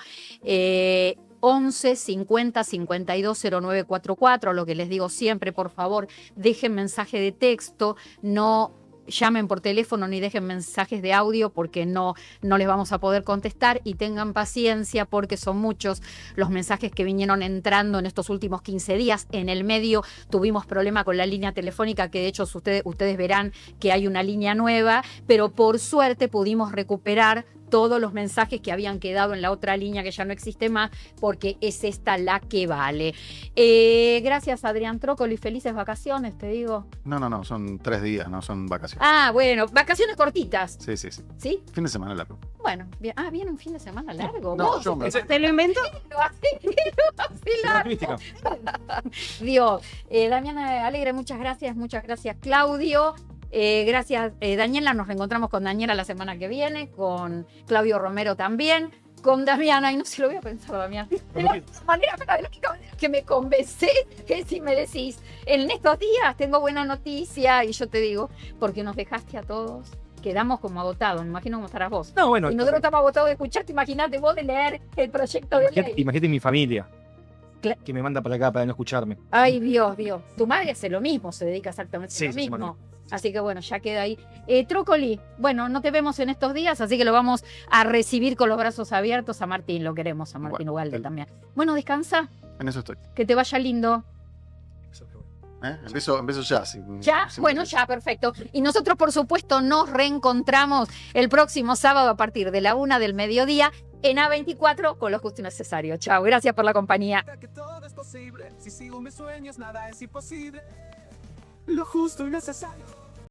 11 50 52 09 44, lo que les digo siempre, por favor, dejen mensaje de texto, no llamen por teléfono ni dejen mensajes de audio porque no les vamos a poder contestar y tengan paciencia porque son muchos los mensajes que vinieron entrando en estos últimos 15 días. En el medio tuvimos problema con la línea telefónica que de hecho ustedes verán que hay una línea nueva, pero por suerte pudimos recuperar todos los mensajes que habían quedado en la otra línea que ya no existe más, porque es esta la que vale. Gracias, Adrián Trócoli. Felices vacaciones, te digo. No, son 3 días, no son vacaciones. Ah, bueno, vacaciones cortitas. Sí. ¿Sí? Fin de semana largo. Bueno, bien. Ah, viene un fin de semana largo. No, Vos, yo me... ¿Te lo invento? lo hace largo. Turística. Dios. Damián Alegre, muchas gracias, Claudio. Gracias, Daniela. Nos reencontramos con Daniela la semana que viene, con Claudio Romero también, con Damián. Ay, no se lo voy a pensar, Damián. De la misma manera, pero de la única manera que me convencé, que si me decís, en estos días tengo buena noticia, y yo te digo, porque nos dejaste a todos, quedamos como agotados. Me imagino cómo estarás vos. No, bueno. Y nosotros estamos agotados de escucharte, imagínate vos de leer el proyecto de ley. Imagínate mi familia. Cla- Que me manda para acá para no escucharme. Ay, Dios. Tu madre hace lo mismo, se dedica exactamente Sí, a lo sí, mismo. Así que bueno, ya queda ahí. Trócoli, bueno, no te vemos en estos días, así que lo vamos a recibir con los brazos abiertos a Martín. Lo queremos a Martín Bueno, Ugalde también. Bueno, descansa, En eso estoy. que te vaya lindo. Empiezo ya. ¿Ya? Bueno, ya, perfecto. Y nosotros, por supuesto, nos reencontramos el próximo sábado a partir de la 1 del mediodía en A24 con lo justo y necesario. Chao, gracias por la compañía. Que todo es posible, si sigo mis sueños nada es imposible. Lo justo y necesario.